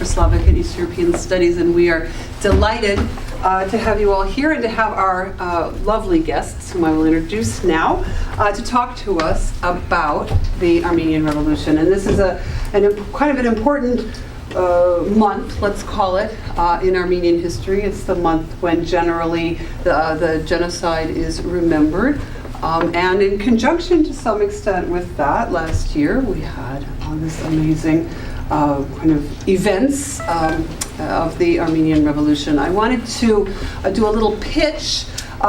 for Slavic and East European Studies, and we are delighted to have you all here and to have our lovely guests, whom I will introduce now, to talk to us about the Armenian Revolution. And this is kind of an important month, let's call it, in Armenian history. It's the month when generally the genocide is remembered. And in conjunction to some extent with that, last year we had this amazing kind of events of the Armenian Revolution. I wanted to do a little pitch,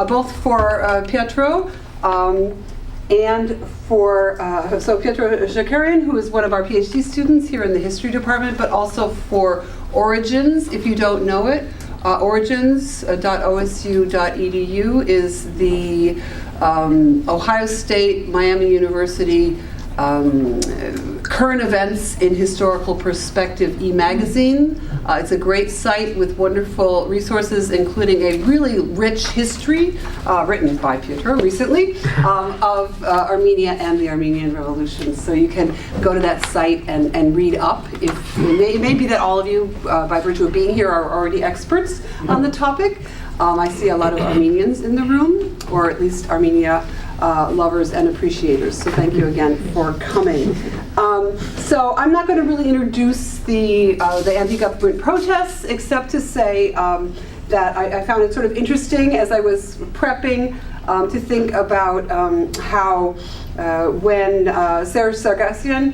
both for Pietro and for Pietro Shakarian, who is one of our PhD students here in the history department, but also for Origins, if you don't know it. Origins.osu.edu is the Ohio State, Miami University current events in historical perspective e-magazine. It's a great site with wonderful resources, including a really rich history written by Pietro recently of Armenia and the Armenian Revolution. So you can go to that site and read up. It may be that all of you, by virtue of being here, are already experts on the topic. I see a lot of Armenians in the room, or at least Armenia lovers and appreciators. So thank you again for coming. So I'm not going to really introduce the anti-government protests, except to say that I found it sort of interesting as I was prepping to think about how when Serzh Sargsyan,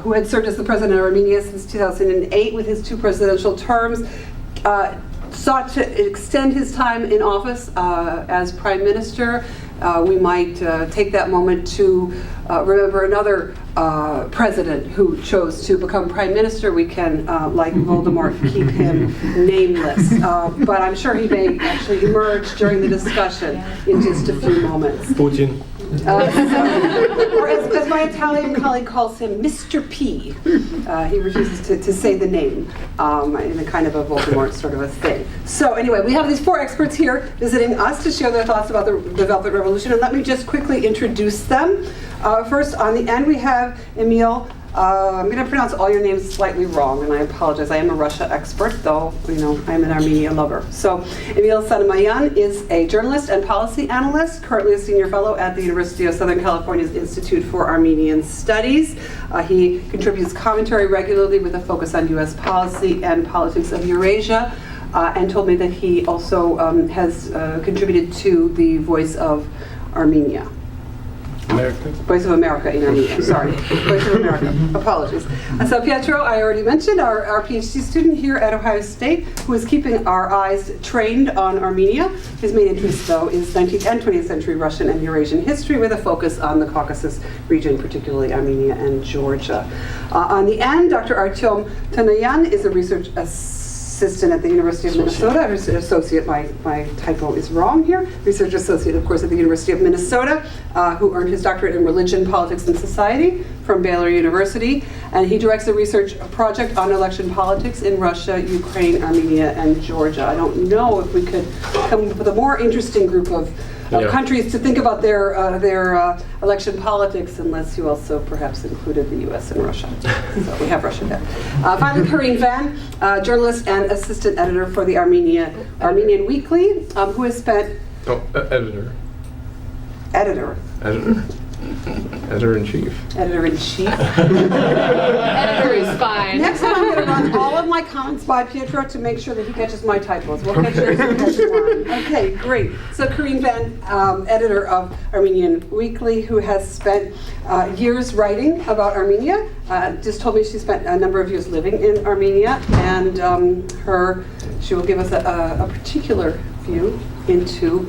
who had served as the president of Armenia since 2008 with his 2 presidential terms, sought to extend his time in office as prime minister. We might take that moment to remember another president who chose to become prime minister. We can, like Voldemort, keep him nameless. But I'm sure he may actually emerge during the discussion in just a few moments. Putin. Or as my Italian colleague calls him, Mr. P. He refuses to say the name in a kind of a Voldemort sort of a thing. So anyway, we have these 4 experts here visiting us to share their thoughts about the Velvet Revolution, and let me just quickly introduce them. First, on the end, we have Emil. I'm going to pronounce all your names slightly wrong, and I apologize. I am a Russia expert, though I am an Armenia lover. So, Emil Sanamyan is a journalist and policy analyst, currently a senior fellow at the University of Southern California's Institute for Armenian Studies. He contributes commentary regularly with a focus on U.S. policy and politics of Eurasia, and told me that he also has contributed to the Voice of Armenia. Voice of America in Armenia, sorry. Voice of America, apologies. So Pietro, I already mentioned, our PhD student here at Ohio State, who is keeping our eyes trained on Armenia. His main interest, though, is 19th and 20th century Russian and Eurasian history with a focus on the Caucasus region, particularly Armenia and Georgia. On the end, Dr. Artyom Tonoyan is a research assistant at the University of Minnesota. Associate, my typo is wrong here. Research associate, of course, at the University of Minnesota, who earned his doctorate in religion, politics, and society from Baylor University. And he directs a research project on election politics in Russia, Ukraine, Armenia, and Georgia. I don't know if we could come up with a more interesting group of countries to think about their election politics, unless you also perhaps included the U.S. and Russia. So we have Russia there. Finally, Karine Vann, journalist and assistant editor for the Armenian Weekly, who has spent... Editor. Editor. Editor-in-chief. Editor-in-chief. Editor is fine. Next time I'm going to run all of my comments by Pietro to make sure that he catches my typos. We'll catch yours and catch mine. Okay, great. So Karine Vann, editor of Armenian Weekly, who has spent years writing about Armenia, just told me she spent a number of years living in Armenia, and she will give us a particular view into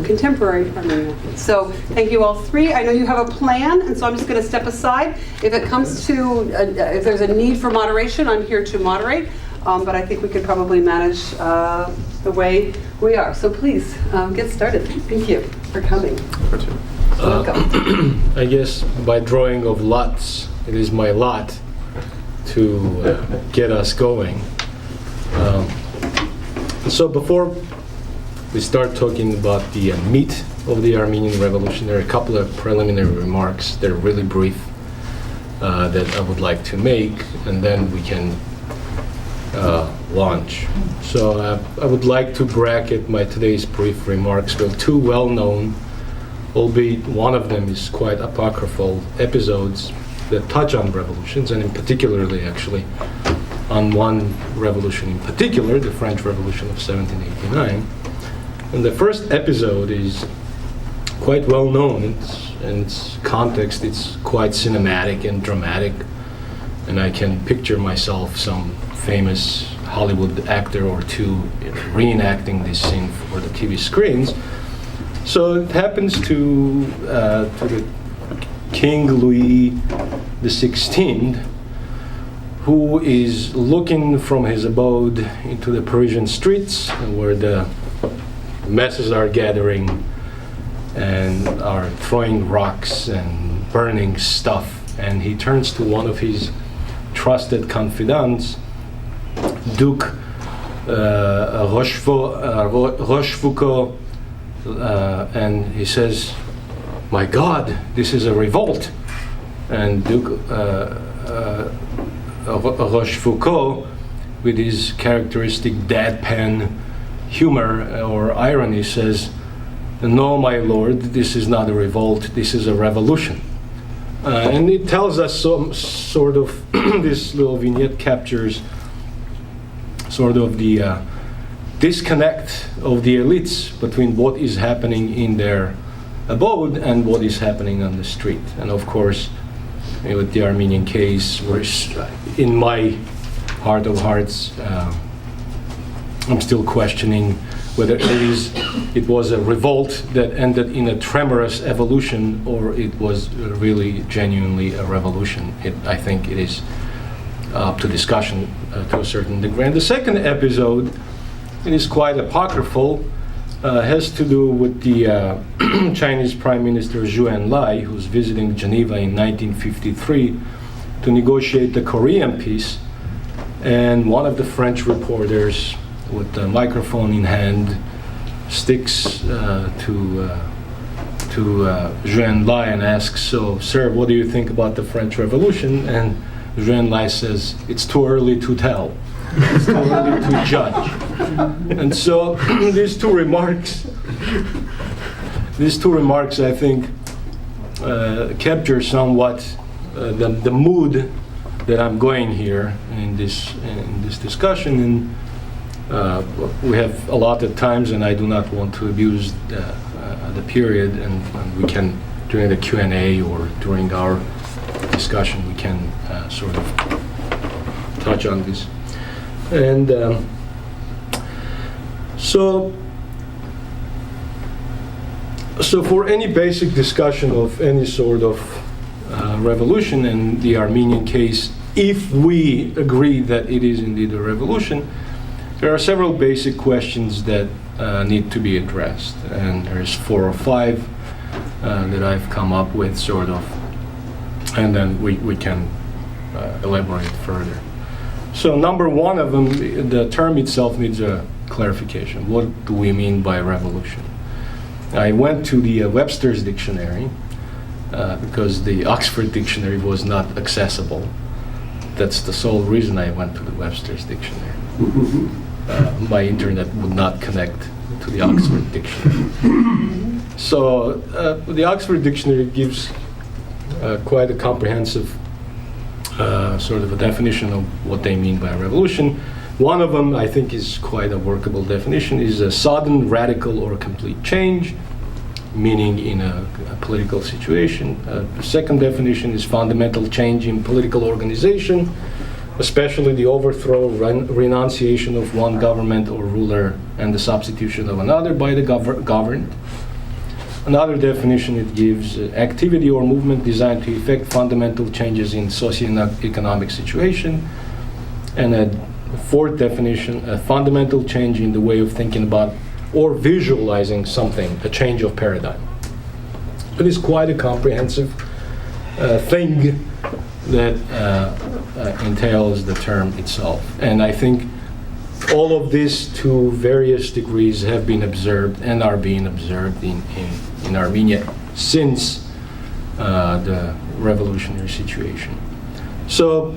contemporary Armenia. So thank you all 3. I know you have a plan, and so I'm just going to step aside. If it comes to, if there's a need for moderation, I'm here to moderate, but I think we could probably manage the way we are. So please, get started. Thank you for coming. Welcome. I guess by drawing of lots, it is my lot to get us going. So before we start talking about the meat of the Armenian Revolution, there are a couple of preliminary remarks. They're really brief that I would like to make, and then we can launch. So I would like to bracket my today's brief remarks with two well-known, albeit one of them is quite apocryphal, episodes that touch on revolutions, and in particularly actually on one revolution in particular, the French Revolution of 1789. And the first episode is quite well known. In its context, it's quite cinematic and dramatic, and I can picture myself some famous Hollywood actor or two reenacting this scene for the TV screens. So it happens to the King Louis XVI, who is looking from his abode into the Parisian streets where the masses are gathering and are throwing rocks and burning stuff, and he turns to one of his trusted confidants, Duke Rochefoucauld, and he says, "My God, this is a revolt." And Duke Rochefoucauld, with his characteristic deadpan humor or irony, says, "No, my lord, this is not a revolt, this is a revolution." And it tells us some sort of, this little vignette captures sort of the disconnect of the elites between what is happening in their abode and what is happening on the street. And of course, with the Armenian case, where in my heart of hearts, I'm still questioning whether it was a revolt that ended in a tremorous evolution or it was really genuinely a revolution. I think it is up to discussion to a certain degree. And the second episode, it is quite apocryphal, has to do with the Chinese Prime Minister Zhou Enlai, who's visiting Geneva in 1953 to negotiate the Korean peace. And one of the French reporters, with the microphone in hand, sticks to Zhou Enlai and asks, "So, sir, what do you think about the French Revolution?" And Zhou Enlai says, "It's too early to tell. It's too early to judge." And so these two remarks, I think, capture somewhat the mood that I'm going here in this discussion. And we have allotted times, and I do not want to abuse the period. And we can, during the Q&A or during our discussion, we can sort of touch on this. And so for any basic discussion of any sort of revolution in the Armenian case, if we agree that it is indeed a revolution, there are several basic questions that need to be addressed. And there's 4 or 5 that I've come up with, sort of, and then we can elaborate further. So number one of them, the term itself needs a clarification. What do we mean by revolution? I went to the Webster's dictionary because the Oxford dictionary was not accessible. That's the sole reason I went to the Webster's dictionary. My internet would not connect to the Oxford dictionary. So the Oxford dictionary gives quite a comprehensive sort of a definition of what they mean by a revolution. One of them, I think, is quite a workable definition, is a sudden, radical, or complete change, meaning in a political situation. The second definition is fundamental change in political organization, especially the overthrow, renunciation of one government or ruler and the substitution of another by the governed. Another definition it gives, activity or movement designed to effect fundamental changes in socio-economic situation. And a fourth definition, a fundamental change in the way of thinking about or visualizing something, a change of paradigm. It is quite a comprehensive thing that entails the term itself. And I think all of this, to various degrees, have been observed and are being observed in Armenia since the revolutionary situation. So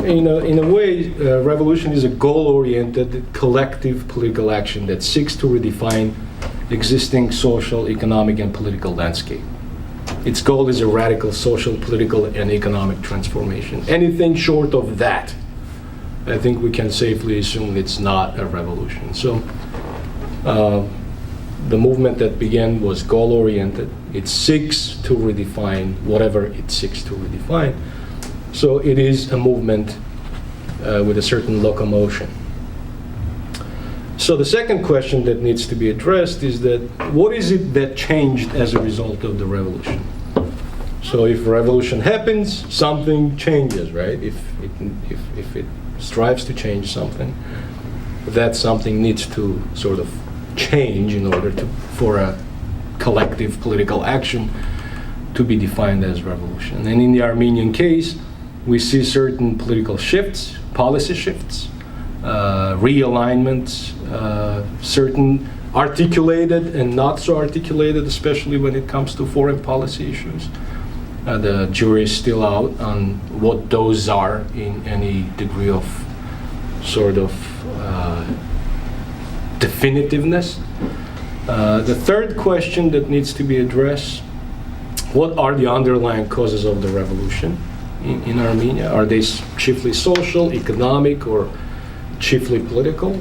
in a way, revolution is a goal-oriented collective political action that seeks to redefine existing social, economic, and political landscape. Its goal is a radical social, political, and economic transformation. Anything short of that, I think we can safely assume it's not a revolution. So the movement that began was goal-oriented. It seeks to redefine whatever it seeks to redefine. So it is a movement with a certain locomotion. So the second question that needs to be addressed is that what is it that changed as a result of the revolution? So if revolution happens, something changes, right? If it strives to change something, that something needs to sort of change in order for a collective political action to be defined as revolution. And in the Armenian case, we see certain political shifts, policy shifts, realignments, certain articulated and not so articulated, especially when it comes to foreign policy issues. The jury is still out on what those are in any degree of sort of definitiveness. The third question that needs to be addressed, what are the underlying causes of the revolution in Armenia? Are they chiefly social, economic, or chiefly political?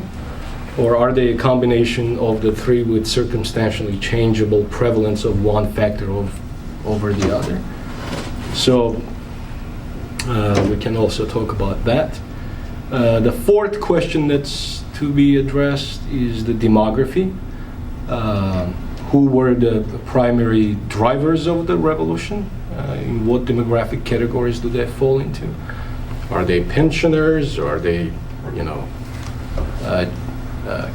Or are they a combination of the three with circumstantially changeable prevalence of one factor over the other? So we can also talk about that. The fourth question that's to be addressed is the demography. Who were the primary drivers of the revolution? In what demographic categories do they fall into? Are they pensioners? Or are they,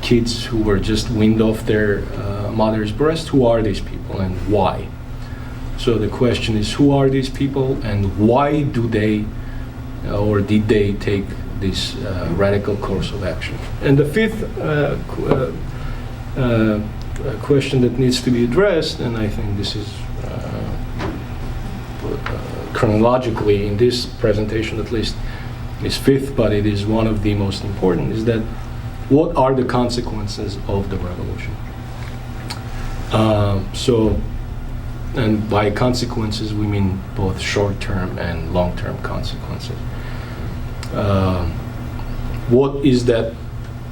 kids who were just weaned off their mother's breast? Who are these people and why? So the question is, who are these people and why do they or did they take this radical course of action? And the fifth question that needs to be addressed, and I think this is chronologically in this presentation at least is fifth, but it is one of the most important, is that what are the consequences of the revolution? And by consequences we mean both short-term and long-term consequences. What is that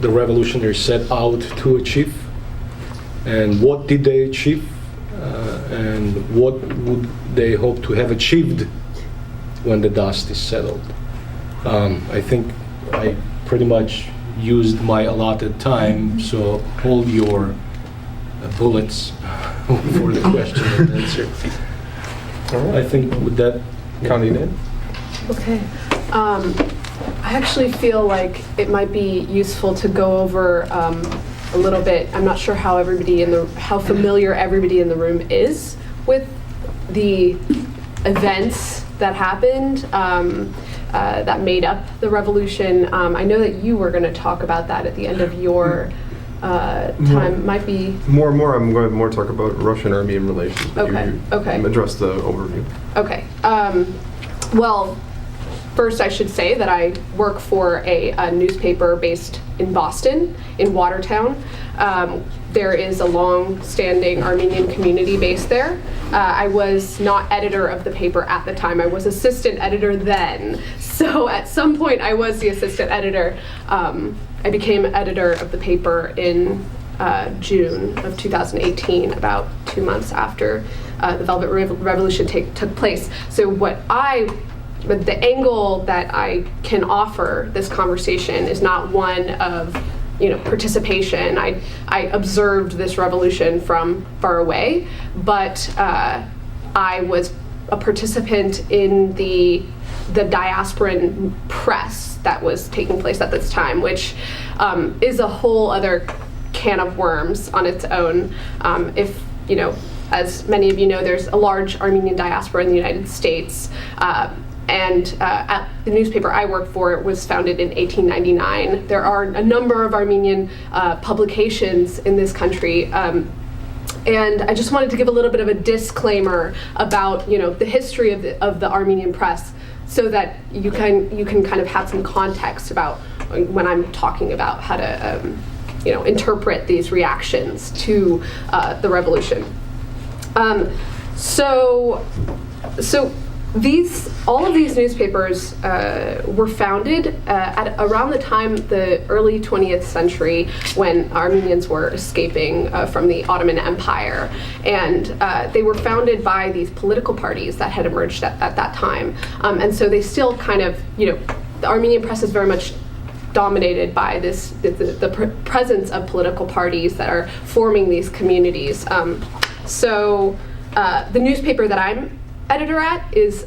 the revolutionaries set out to achieve? And what did they achieve? And what would they hope to have achieved when the dust is settled? I think I pretty much used my allotted time, so hold your bullets for the question and answer. All right. I think with that, Karine? Okay. I actually feel like it might be useful to go over a little bit. I'm not sure how familiar everybody in the room is with the events that happened that made up the revolution. I know that you were going to talk about that at the end of your time. Might be more. I'm going to more talk about Russian-Armenian relations. But Okay. You address the overview. Okay. Well, first I should say that I work for a newspaper based in Boston, in Watertown. There is a long-standing Armenian community based there. I was not editor of the paper at the time. I was assistant editor then. So at some point I was the assistant editor. I became editor of the paper in June of 2018, about 2 months after the Velvet Revolution took place. So but the angle that I can offer this conversation is not one of participation. I observed this revolution from far away, but I was a participant in the diasporan press that was taking place at this time, which is a whole other can of worms on its own. As many of you know, there's a large Armenian diaspora in the United States. And at the newspaper I work for, it was founded in 1899. There are a number of Armenian publications in this country. And I just wanted to give a little bit of a disclaimer about the history of the Armenian press so that you can kind of have some context about when I'm talking about how to interpret these reactions to the revolution. So all of these newspapers were founded at around the time, the early 20th century, when Armenians were escaping from the Ottoman Empire. And they were founded by these political parties that had emerged at that time. And so they still kind of, the Armenian press is very much dominated by the presence of political parties that are forming these communities. So the newspaper that I'm editor at is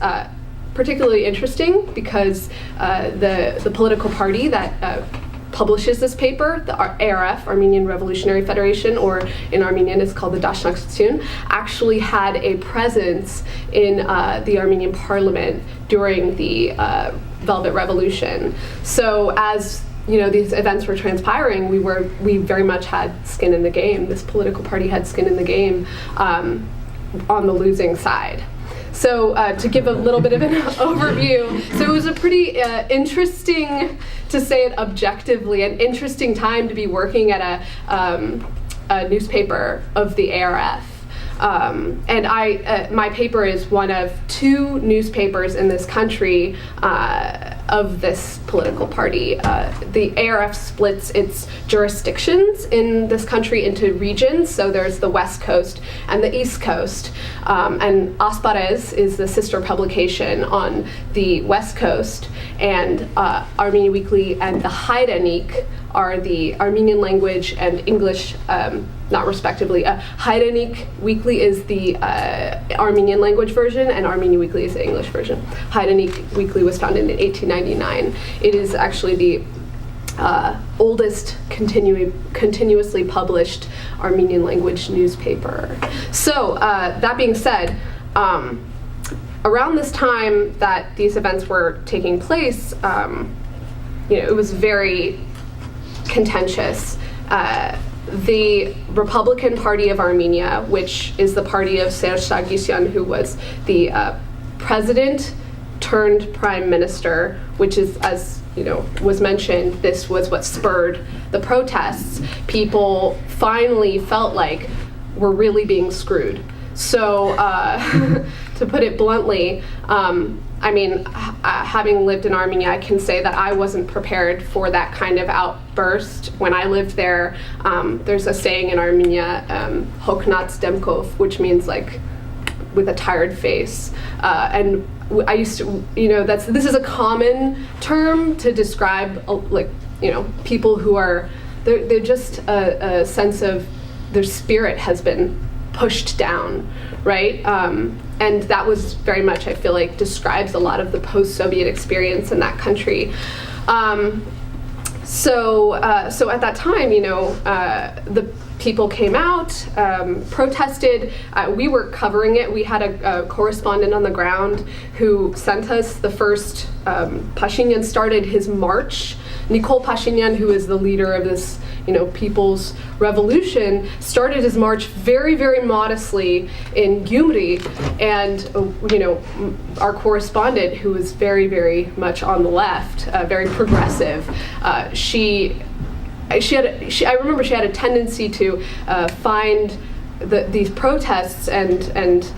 particularly interesting because the political party that publishes this paper, the ARF, Armenian Revolutionary Federation, or in Armenian it's called the Dashnakhtsyun, actually had a presence in the Armenian parliament during the Velvet Revolution. So as these events were transpiring, we very much had skin in the game. This political party had skin in the game on the losing side. So to give a little bit of an overview, so it was a pretty interesting, to say it objectively, an interesting time to be working at a newspaper of the ARF. And my paper is one of two newspapers in this country of this political party. The ARF splits its jurisdictions in this country into regions. So there's the West Coast and the East Coast. And Asbarez is the sister publication on the West Coast. And Armenian Weekly and the Hayrenik are the Armenian language and English, not respectively. Hayrenik Weekly is the Armenian language version, and Armenian Weekly is the English version. Hayrenik Weekly was founded in 1899. It is actually the oldest continuously published Armenian language newspaper. So that being said, around this time that these events were taking place, it was very contentious. The Republican Party of Armenia, which is the party of Serzh Sargsyan, who was the president turned prime minister, which is, as was mentioned, this was what spurred the protests. People finally felt like we're really being screwed. So to put it bluntly, having lived in Armenia, I can say that I wasn't prepared for that kind of outburst. When I lived there, there's a saying in Armenia, "Hoknats demkov," which means like with a tired face. And I used to, this is a common term to describe people who are, they're just a sense of their spirit has been pushed down, right? And that was very much, I feel like, describes a lot of the post-Soviet experience in that country. So at that time, the people came out, protested. We were covering it. We had a correspondent on the ground who sent us the first. Pashinyan started his march. Nikol Pashinyan, who is the leader of this, People's Revolution, started his march very, very modestly in Gyumri, and our correspondent, who was very, very much on the left, very progressive, I remember she had a tendency to find these protests and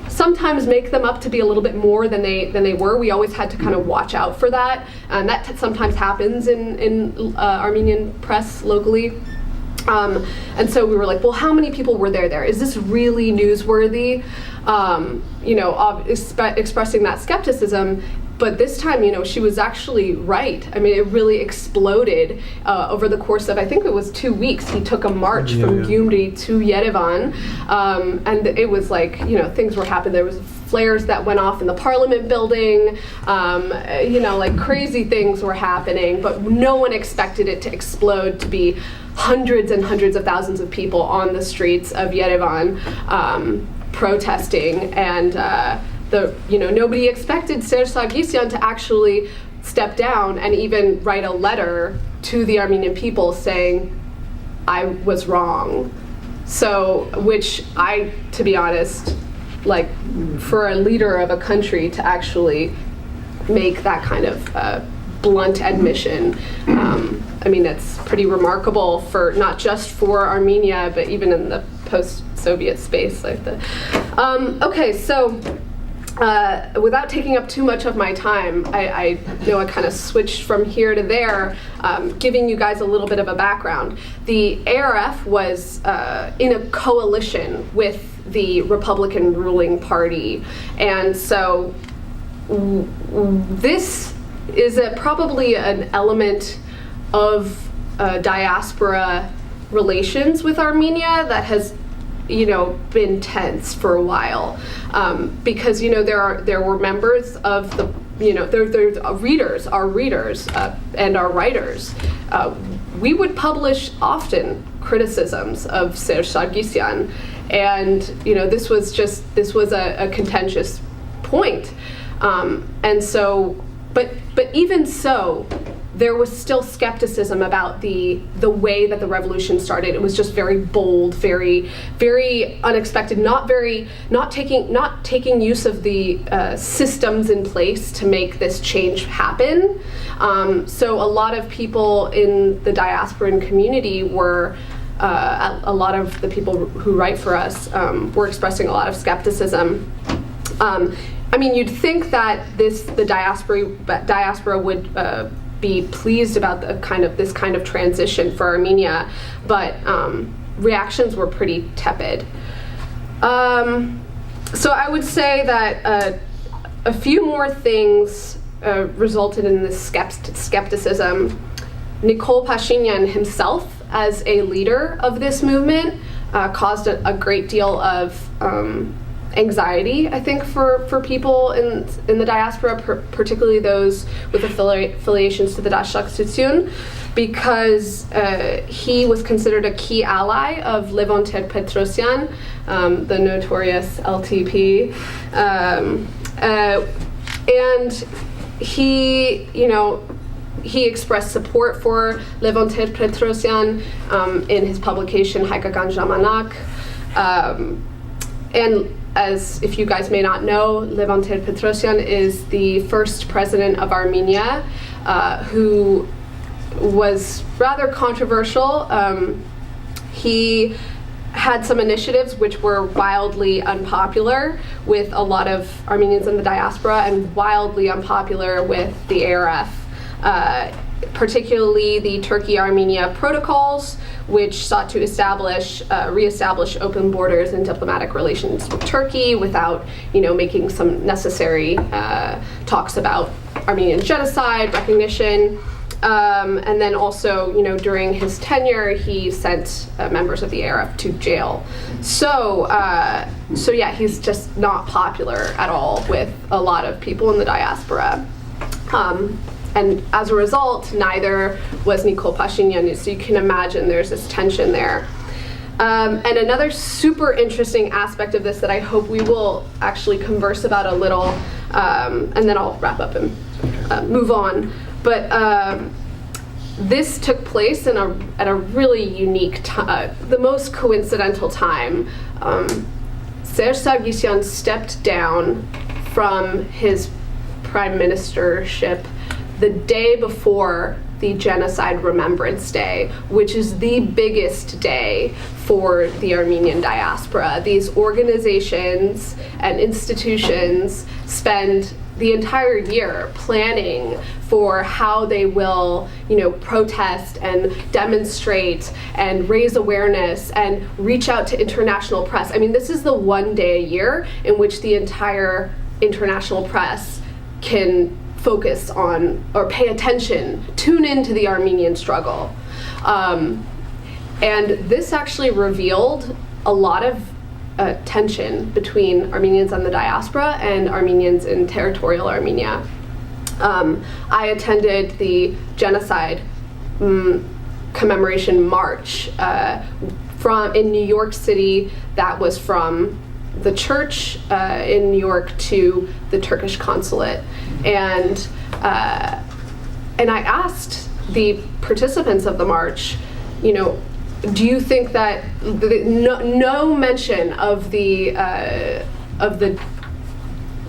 sometimes make them up to be a little bit more than they were. We always had to kind of watch out for that, and that sometimes happens in Armenian press locally. And so we were like, well, how many people were there? Is this really newsworthy? Expressing that skepticism. But this time, she was actually right. I mean, it really exploded over the course of, I think it was 2 weeks. He took a march from Gyumri to Yerevan, and it was like, things were happening. There was flares that went off in the parliament building, like crazy things were happening, but no one expected it to explode, to be hundreds and hundreds of thousands of people on the streets of Yerevan protesting, and nobody expected Serzh Sargsyan to actually step down and even write a letter to the Armenian people saying, I was wrong. So, which to be honest, like for a leader of a country to actually make that kind of blunt admission. I mean, it's pretty remarkable for not just for Armenia, but even in the post-Soviet space like that. Okay, so without taking up too much of my time, I know I kind of switched from here to there, giving you guys a little bit of a background. The ARF was in a coalition with the Republican ruling party, and so this is probably an element of diaspora relations with Armenia that has, been tense for a while, because there were members of the there's readers, our readers, and our writers. We would publish often criticisms of Serzh Sargsyan, and this was a contentious point, and so, but even so, there was still skepticism about the way that the revolution started. It was just very bold, very, very unexpected, not taking use of the systems in place to make this change happen. So a lot of people in the diasporan community were, a lot of the people who write for us were expressing a lot of skepticism. I mean, you'd think that the diaspora would be pleased about this kind of transition for Armenia, but reactions were pretty tepid. So I would say that a few more things resulted in this skepticism. Nikol Pashinyan himself, as a leader of this movement, caused a great deal of anxiety, I think, for people in the diaspora, particularly those with affiliations to the Dash Constitution, because he was considered a key ally of Levon Ter-Petrosyan, the notorious LTP, and he expressed support for Levon Ter-Petrosyan in his publication Haikakan Zhamanak, and as if you guys may not know, Levon Ter-Petrosyan is the first president of Armenia, who was rather controversial. He had some initiatives which were wildly unpopular with a lot of Armenians in the diaspora and wildly unpopular with the ARF, particularly the Turkey-Armenia protocols, which sought to reestablish open borders and diplomatic relations with Turkey without, making some necessary talks about Armenian genocide, recognition. And then also, during his tenure, he sent members of the ARF to jail. So yeah, he's just not popular at all with a lot of people in the diaspora. And as a result, neither was Nikol Pashinyan, so you can imagine there's this tension there. And another super interesting aspect of this that I hope we will actually converse about a little, and then I'll wrap up and move on. But this took place at a really unique time, the most coincidental time. Serzh Sargsyan stepped down from his prime ministership the day before the Genocide Remembrance Day, which is the biggest day for the Armenian diaspora. These organizations and institutions spend the entire year planning for how they will, protest and demonstrate and raise awareness and reach out to international press. I mean, this is the one day a year in which the entire international press can focus on or pay attention, tune into the Armenian struggle. And this actually revealed a lot of tension between Armenians in the diaspora and Armenians in territorial Armenia. I attended the genocide commemoration march in New York City that was from the church in New York to the Turkish consulate, and I asked the participants of the march, do you think that no mention of the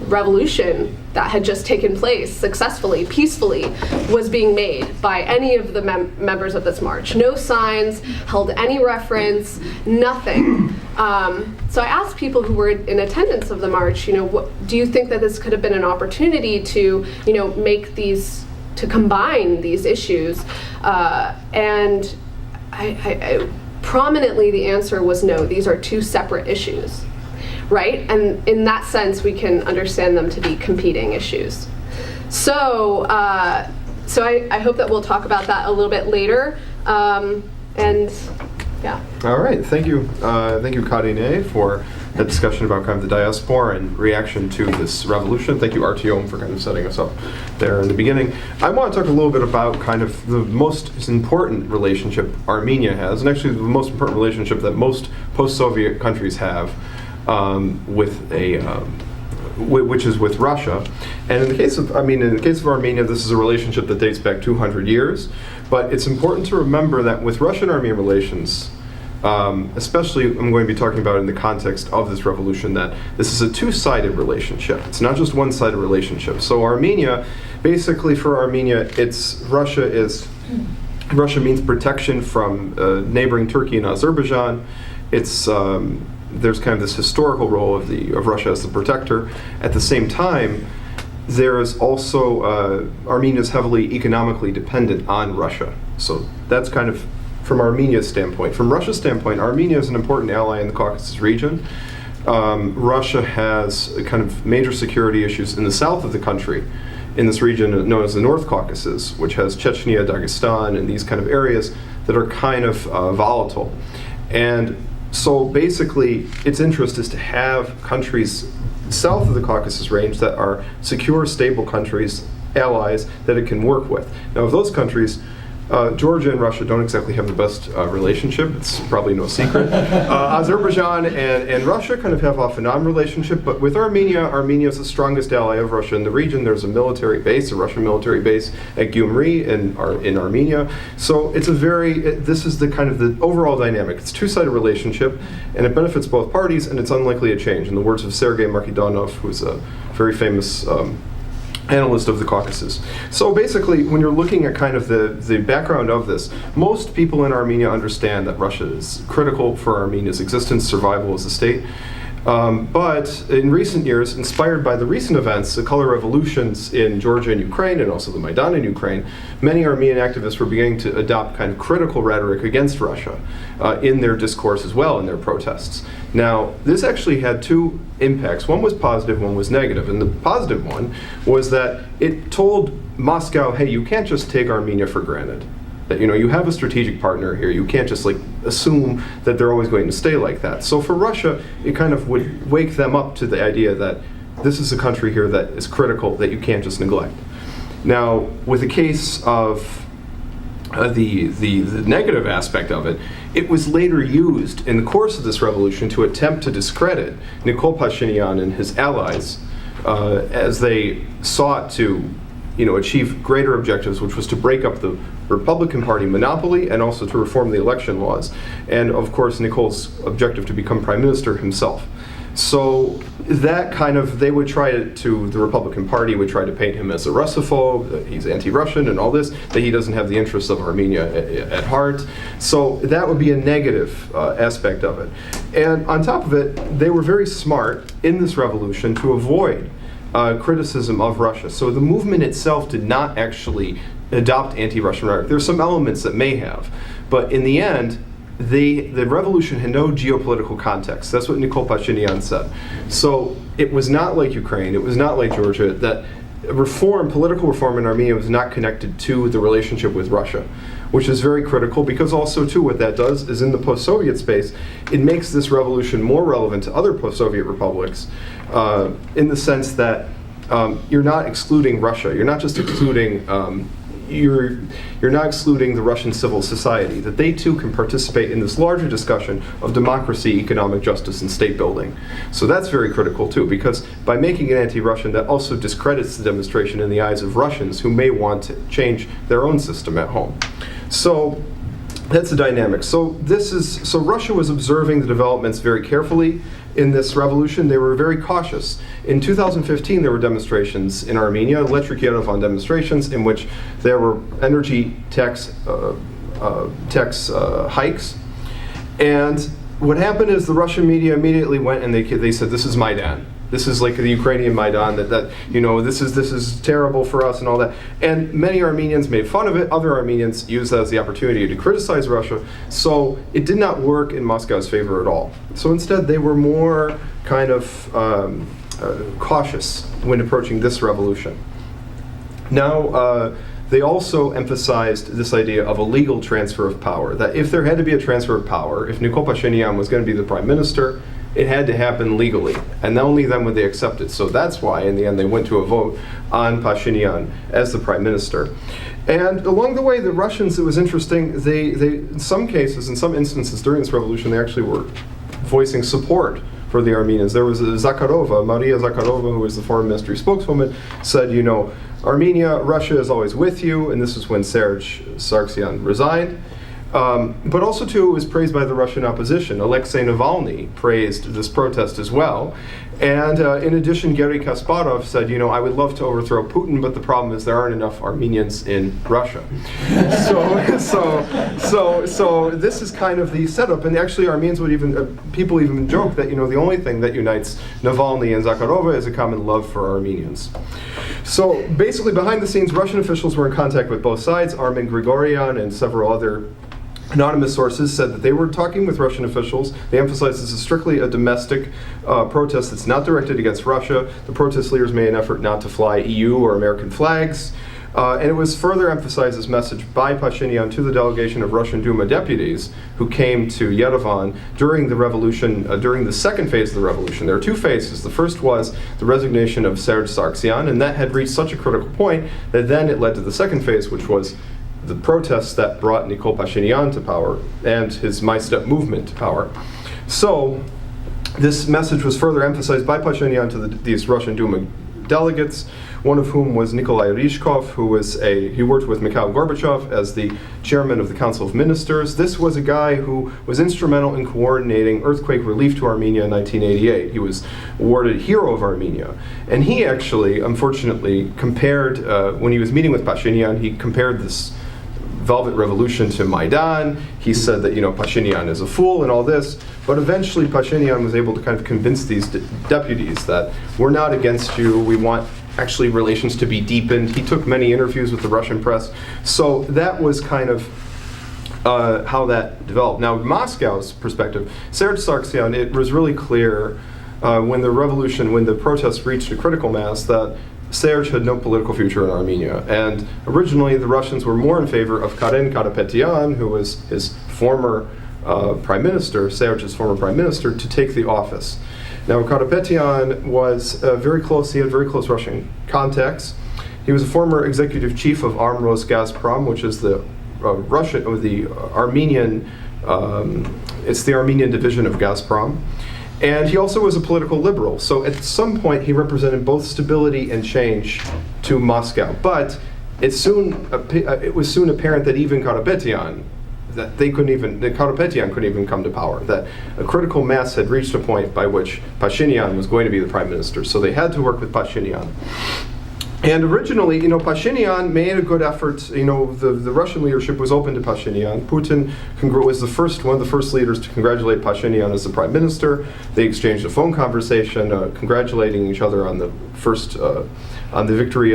revolution that had just taken place successfully, peacefully, was being made by any of the members of this march. No signs held any reference, nothing. So I asked people who were in attendance of the march, do you think that this could have been an opportunity to, make these, to combine these issues? And I prominently, the answer was no. These are two separate issues, right? And in that sense, we can understand them to be competing issues. So I hope that we'll talk about that a little bit later. And yeah. All right, thank you, Karine, for the discussion about kind of the diaspora and reaction to this revolution. Thank you, Artyom, for kind of setting us up there in the beginning. I want to talk a little bit about kind of the most important relationship Armenia has, and actually the most important relationship that most post-Soviet countries have which is with Russia. And in the case of Armenia, this is a relationship that dates back 200 years. But it's important to remember that with Russian-Armenian relations, especially I'm going to be talking about in the context of this revolution, that this is a two-sided relationship. It's not just one-sided relationship. So Armenia, basically for Armenia, Russia means protection from neighboring Turkey and Azerbaijan. There's kind of this historical role of Russia as the protector. At the same time, there is also Armenia is heavily economically dependent on Russia. So that's kind of from Armenia's standpoint. From Russia's standpoint, Armenia is an important ally in the Caucasus region. Russia has kind of major security issues in the south of the country, in this region known as the North Caucasus, which has Chechnya, Dagestan, and these kind of areas that are kind of volatile. And so basically, its interest is to have countries south of the Caucasus Range that are secure, stable countries, allies that it can work with. Now, of those countries, Georgia and Russia don't exactly have the best relationship. It's probably no secret. Azerbaijan and Russia kind of have off and on relationship, but with Armenia, Armenia is the strongest ally of Russia in the region. There's a military base, a Russian military base at Gyumri in Armenia. So it's this is the kind of the overall dynamic. It's a two-sided relationship, and it benefits both parties, and it's unlikely to change. In the words of Sergei Markidanov, who's a very famous analyst of the Caucasus. So basically, when you're looking at kind of the background of this, most people in Armenia understand that Russia is critical for Armenia's existence, survival as a state. But in recent years, inspired by the recent events, the color revolutions in Georgia and Ukraine, and also the Maidan in Ukraine, many Armenian activists were beginning to adopt kind of critical rhetoric against Russia in their discourse as well, in their protests. Now, this actually had two impacts. One was positive, one was negative. And the positive one was that it told Moscow, hey, you can't just take Armenia for granted. That, you have a strategic partner here. You can't just assume that they're always going to stay like that. So for Russia, it kind of would wake them up to the idea that this is a country here that is critical, that you can't just neglect. Now, with the case of the negative aspect of it, it was later used in the course of this revolution to attempt to discredit Nikol Pashinyan and his allies as they sought to achieve greater objectives, which was to break up the Republican Party monopoly and also to reform the election laws. And of course, Nikol's objective to become prime minister himself. So that kind of, the Republican Party would try to paint him as a Russophobe, that he's anti-Russian and all this, that he doesn't have the interests of Armenia at heart. So that would be a negative aspect of it. And on top of it, they were very smart in this revolution to avoid criticism of Russia. So the movement itself did not actually adopt anti-Russian rhetoric. There's some elements that may have, but in the end, the revolution had no geopolitical context. That's what Nikol Pashinyan said. So it was not like Ukraine, it was not like Georgia, that political reform in Armenia was not connected to the relationship with Russia, which is very critical because also too what that does is in the post-Soviet space, it makes this revolution more relevant to other post-Soviet republics in the sense that you're not excluding Russia. You're not just excluding you're not excluding the Russian civil society, that they too can participate in this larger discussion of democracy, economic justice, and state building. So that's very critical too, because by making it anti-Russian, that also discredits the demonstration in the eyes of Russians who may want to change their own system at home. So that's the dynamic. So Russia was observing the developments very carefully in this revolution, they were very cautious. In 2015, there were demonstrations in Armenia, electric Yerevan demonstrations, in which there were energy tax hikes. And what happened is the Russian media immediately went and they said, this is Maidan. This is like the Ukrainian Maidan, that this is terrible for us and all that. And many Armenians made fun of it. Other Armenians used that as the opportunity to criticize Russia. So it did not work in Moscow's favor at all. So instead, they were more kind of cautious when approaching this revolution. Now, they also emphasized this idea of a legal transfer of power, that if there had to be a transfer of power, if Nikol Pashinyan was going to be the prime minister, it had to happen legally, and only then would they accept it. So that's why, in the end, they went to a vote on Pashinyan as the prime minister. And along the way, the Russians, it was interesting, they in some cases, in some instances during this revolution, they actually were voicing support for the Armenians. There was Zakharova, Maria Zakharova, who was the foreign ministry spokeswoman, said, Armenia, Russia is always with you, and this is when Serzh Sargsyan resigned. But also, too, it was praised by the Russian opposition. Alexei Navalny praised this protest as well. And in addition, Garry Kasparov said, I would love to overthrow Putin, but the problem is there aren't enough Armenians in Russia. So this is kind of the setup. And actually, Armenians would people even joke that, the only thing that unites Navalny and Zakharova is a common love for Armenians. So basically, behind the scenes, Russian officials were in contact with both sides. Armin Grigoryan and several other anonymous sources said that they were talking with Russian officials. They emphasized this is strictly a domestic protest that's not directed against Russia. The protest leaders made an effort not to fly EU or American flags. And it was further emphasized, this message, by Pashinyan to the delegation of Russian Duma deputies who came to Yerevan during the revolution, during the second phase of the revolution. There are two phases. The first was the resignation of Serzh Sargsyan, and that had reached such a critical point that then it led to the second phase, which was the protests that brought Nikol Pashinyan to power and his My Step movement to power. So this message was further emphasized by Pashinyan to these Russian Duma delegates, one of whom was Nikolai Ryzhkov, he worked with Mikhail Gorbachev as the chairman of the Council of Ministers. This was a guy who was instrumental in coordinating earthquake relief to Armenia in 1988. He was awarded Hero of Armenia. And he actually, unfortunately, compared, when he was meeting with Pashinyan, he compared this Velvet Revolution to Maidan. He said that, Pashinyan is a fool and all this. But eventually Pashinyan was able to kind of convince these deputies that we're not against you. We want actually relations to be deepened. He took many interviews with the Russian press. So that was kind of how that developed. Now, Moscow's perspective, Serzh Sargsyan, it was really clear when the protests reached a critical mass that Serzh had no political future in Armenia. And originally, the Russians were more in favor of Karine Vann, who was his former prime minister, Serzh's former prime minister, to take the office. Now, Karapetyan was he had very close Russian contacts. He was a former executive chief of Armros-Gazprom, which is the Armenian, it's the Armenian division of Gazprom. And he also was a political liberal. So at some point, he represented both stability and change to Moscow. But it was soon apparent that even Karapetyan, that Karapetyan couldn't even come to power, that a critical mass had reached a point by which Pashinyan was going to be the prime minister. So they had to work with Pashinyan. And originally, Pashinyan made a good effort. The Russian leadership was open to Pashinyan. Putin was one of the first leaders to congratulate Pashinyan as the prime minister. They exchanged a phone conversation, congratulating each other on the victory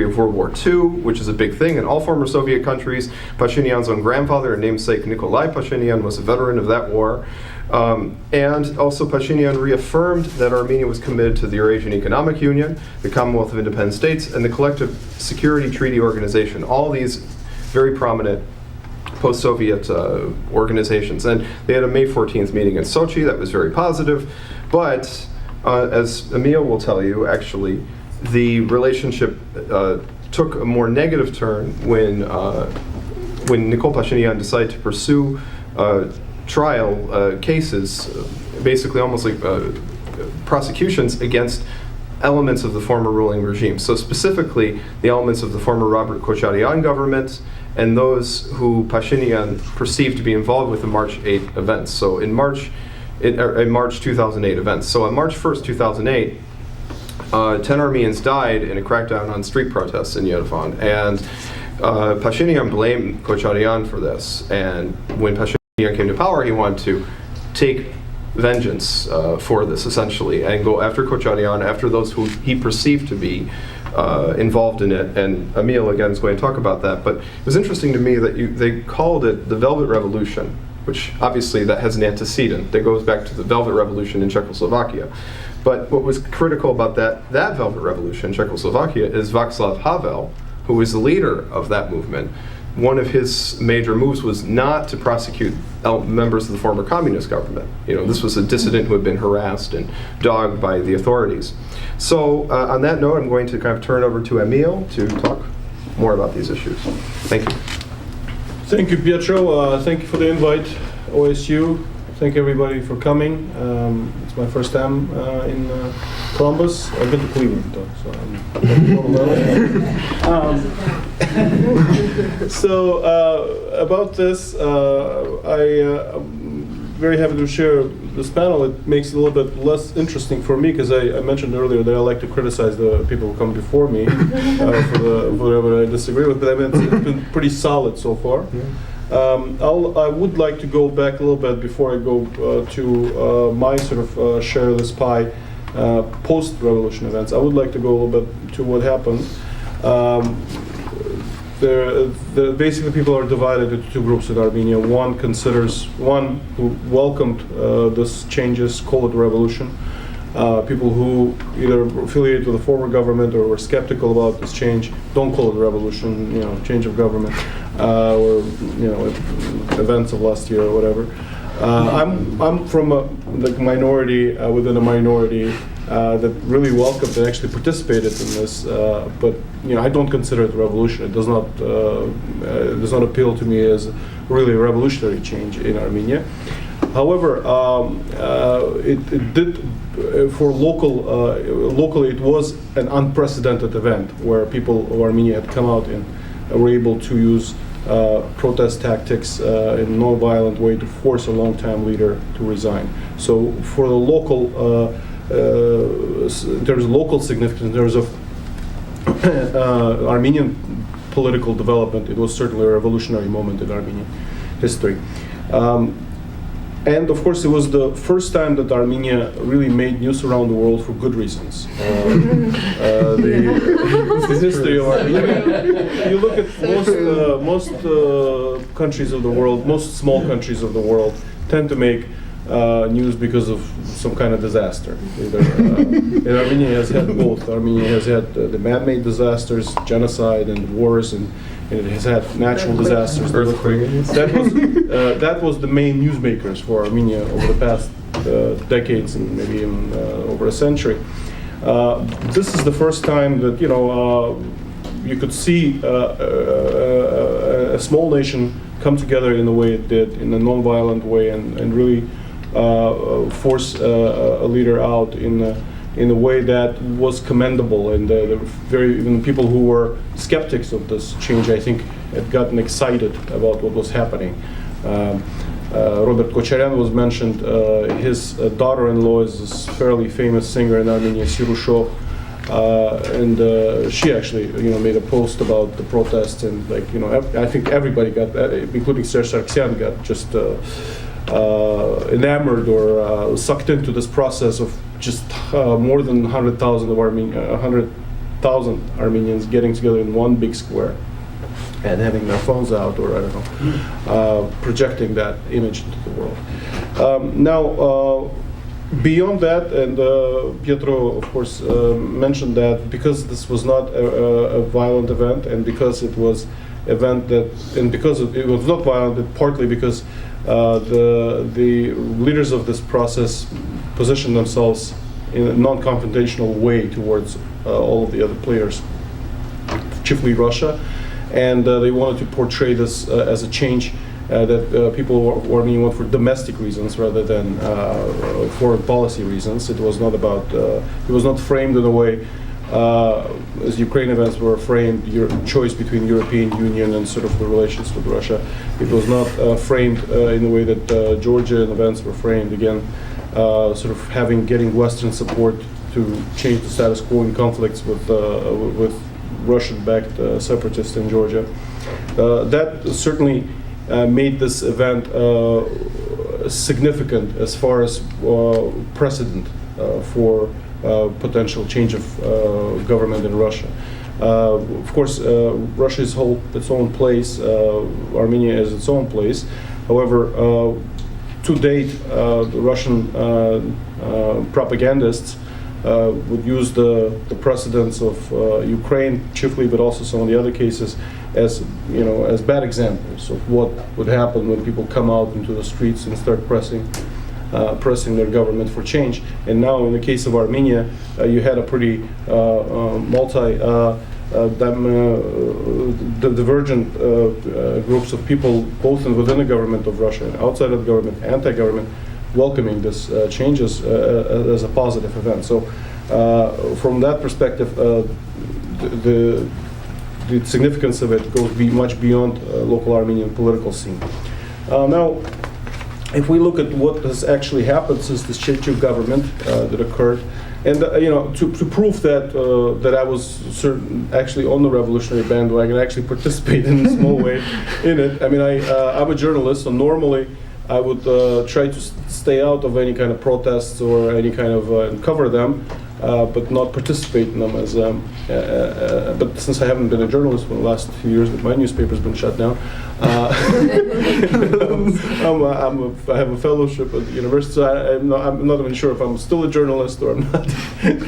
of World War II, which is a big thing in all former Soviet countries. Pashinyan's own grandfather and namesake Nikolai Pashinyan was a veteran of that war. And also Pashinyan reaffirmed that Armenia was committed to the Eurasian Economic Union, the Commonwealth of Independent States, and the Collective Security Treaty Organization, all these very prominent post-Soviet organizations. And they had a May 14th meeting in Sochi that was very positive. But as Emil will tell you, actually, the relationship took a more negative turn when Nikol Pashinyan decided to pursue trial cases, basically almost like prosecutions against elements of the former ruling regime. So specifically, the elements of the former Robert Kocharyan government and those who Pashinyan perceived to be involved with the March 8 events. So in March in March 2008 events. So on March 1st, 2008, 10 Armenians died in a crackdown on street protests in Yerevan. And Pashinyan blamed Kocharyan for this. And when Pashinyan came to power, he wanted to take vengeance for this, essentially, and go after Kocharyan, after those who he perceived to be involved in it. And Emil, again, is going to talk about that. But it was interesting to me that they called it the Velvet Revolution, which obviously that has an antecedent that goes back to the Velvet Revolution in Czechoslovakia. But what was critical about that Velvet Revolution in Czechoslovakia is Václav Havel, who was the leader of that movement. One of his major moves was not to prosecute members of the former communist government. This was a dissident who had been harassed and dogged by the authorities. So on that note, I'm going to kind of turn over to Emil to talk more about these issues. Thank you. Thank you, Pietro. Thank you for the invite, OSU. Thank everybody for coming. It's my first time in Columbus. I've been to Cleveland, though, so I'm So about this, I'm very happy to share this panel. It makes it a little bit less interesting for me, because I mentioned earlier that I like to criticize the people who come before me for whatever I disagree with, but I mean, it's been pretty solid so far. I would like to go back a little bit before I go to my sort of share this pie post-revolution events. I would like to go a little bit to what happened. Basically, people are divided into two groups in Armenia. One who welcomed this changes, call it revolution. People who either affiliate with the former government or were skeptical about this change don't call it a revolution, change of government, or events of last year or whatever. I'm from a minority within a minority that really welcomed and actually participated in this, but I don't consider it a revolution. It does not appeal to me as really a revolutionary change in Armenia. However, it did for locally it was an unprecedented event where people of Armenia had come out and were able to use protest tactics in a non-violent way to force a long-time leader to resign. So for the local, in terms of local significance, in terms of Armenian political development, it was certainly a revolutionary moment in Armenian history. And of course, it was the first time that Armenia really made news around the world for good reasons. The history of Armenia. You look at most countries of the world, most small countries of the world, tend to make news because of some kind of disaster. And Armenia has had both. Armenia has had the man-made disasters, genocide, and wars, and it has had natural disasters, earthquakes. That was the main newsmakers for Armenia over the past decades and maybe even over a century. This is the first time that you could see a small nation come together in the way it did, in a non-violent way, and really force a leader out in a way that was commendable, and even people who were skeptics of this change, I think, had gotten excited about what was happening. Robert Kocharyan was mentioned. His daughter-in-law is this fairly famous singer in Armenia, Sirusho, and she actually, made a post about the protests, and I think everybody got, including Serzh Sargsyan, got just enamored or sucked into this process of just more than 100,000 Armenians getting together in one big square and having their phones out, or I don't know, projecting that image into the world. Now, beyond that, and Pietro, of course, mentioned that because this was not a violent event, and because it was because it was not violent, partly because the leaders of this process positioned themselves in a non-confrontational way towards all of the other players, chiefly Russia, and they wanted to portray this as a change that people of Armenia want for domestic reasons rather than foreign policy reasons. It was not about. It was not framed in a way as Ukraine events were framed, your choice between European Union and sort of the relations with Russia. It was not framed in the way that Georgian events were framed. Again, sort of getting Western support to change the status quo in conflicts with Russian-backed separatists in Georgia. That certainly made this event significant as far as precedent for potential change of government in Russia. Of course, Russia is its own place. Armenia is its own place. However, to date, the Russian propagandists would use the precedents of Ukraine chiefly, but also some of the other cases as bad examples of what would happen when people come out into the streets and start pressing their government for change. And now, in the case of Armenia, you had a pretty divergent groups of people, both within the government of Russia and outside of the government, anti-government, welcoming this changes as a positive event. So, from that perspective, the significance of it goes much beyond local Armenian political scene. Now, if we look at what has actually happened since this change of government that occurred, and to prove that I was actually on the revolutionary bandwagon, actually participate in a small way in it. I mean, I'm a journalist, so normally I would try to stay out of any kind of protests or any kind of cover them, but not participate in them. But since I haven't been a journalist for the last few years, that my newspaper's been shut down, I have a fellowship at the university, so I'm not even sure if I'm still a journalist or I'm not.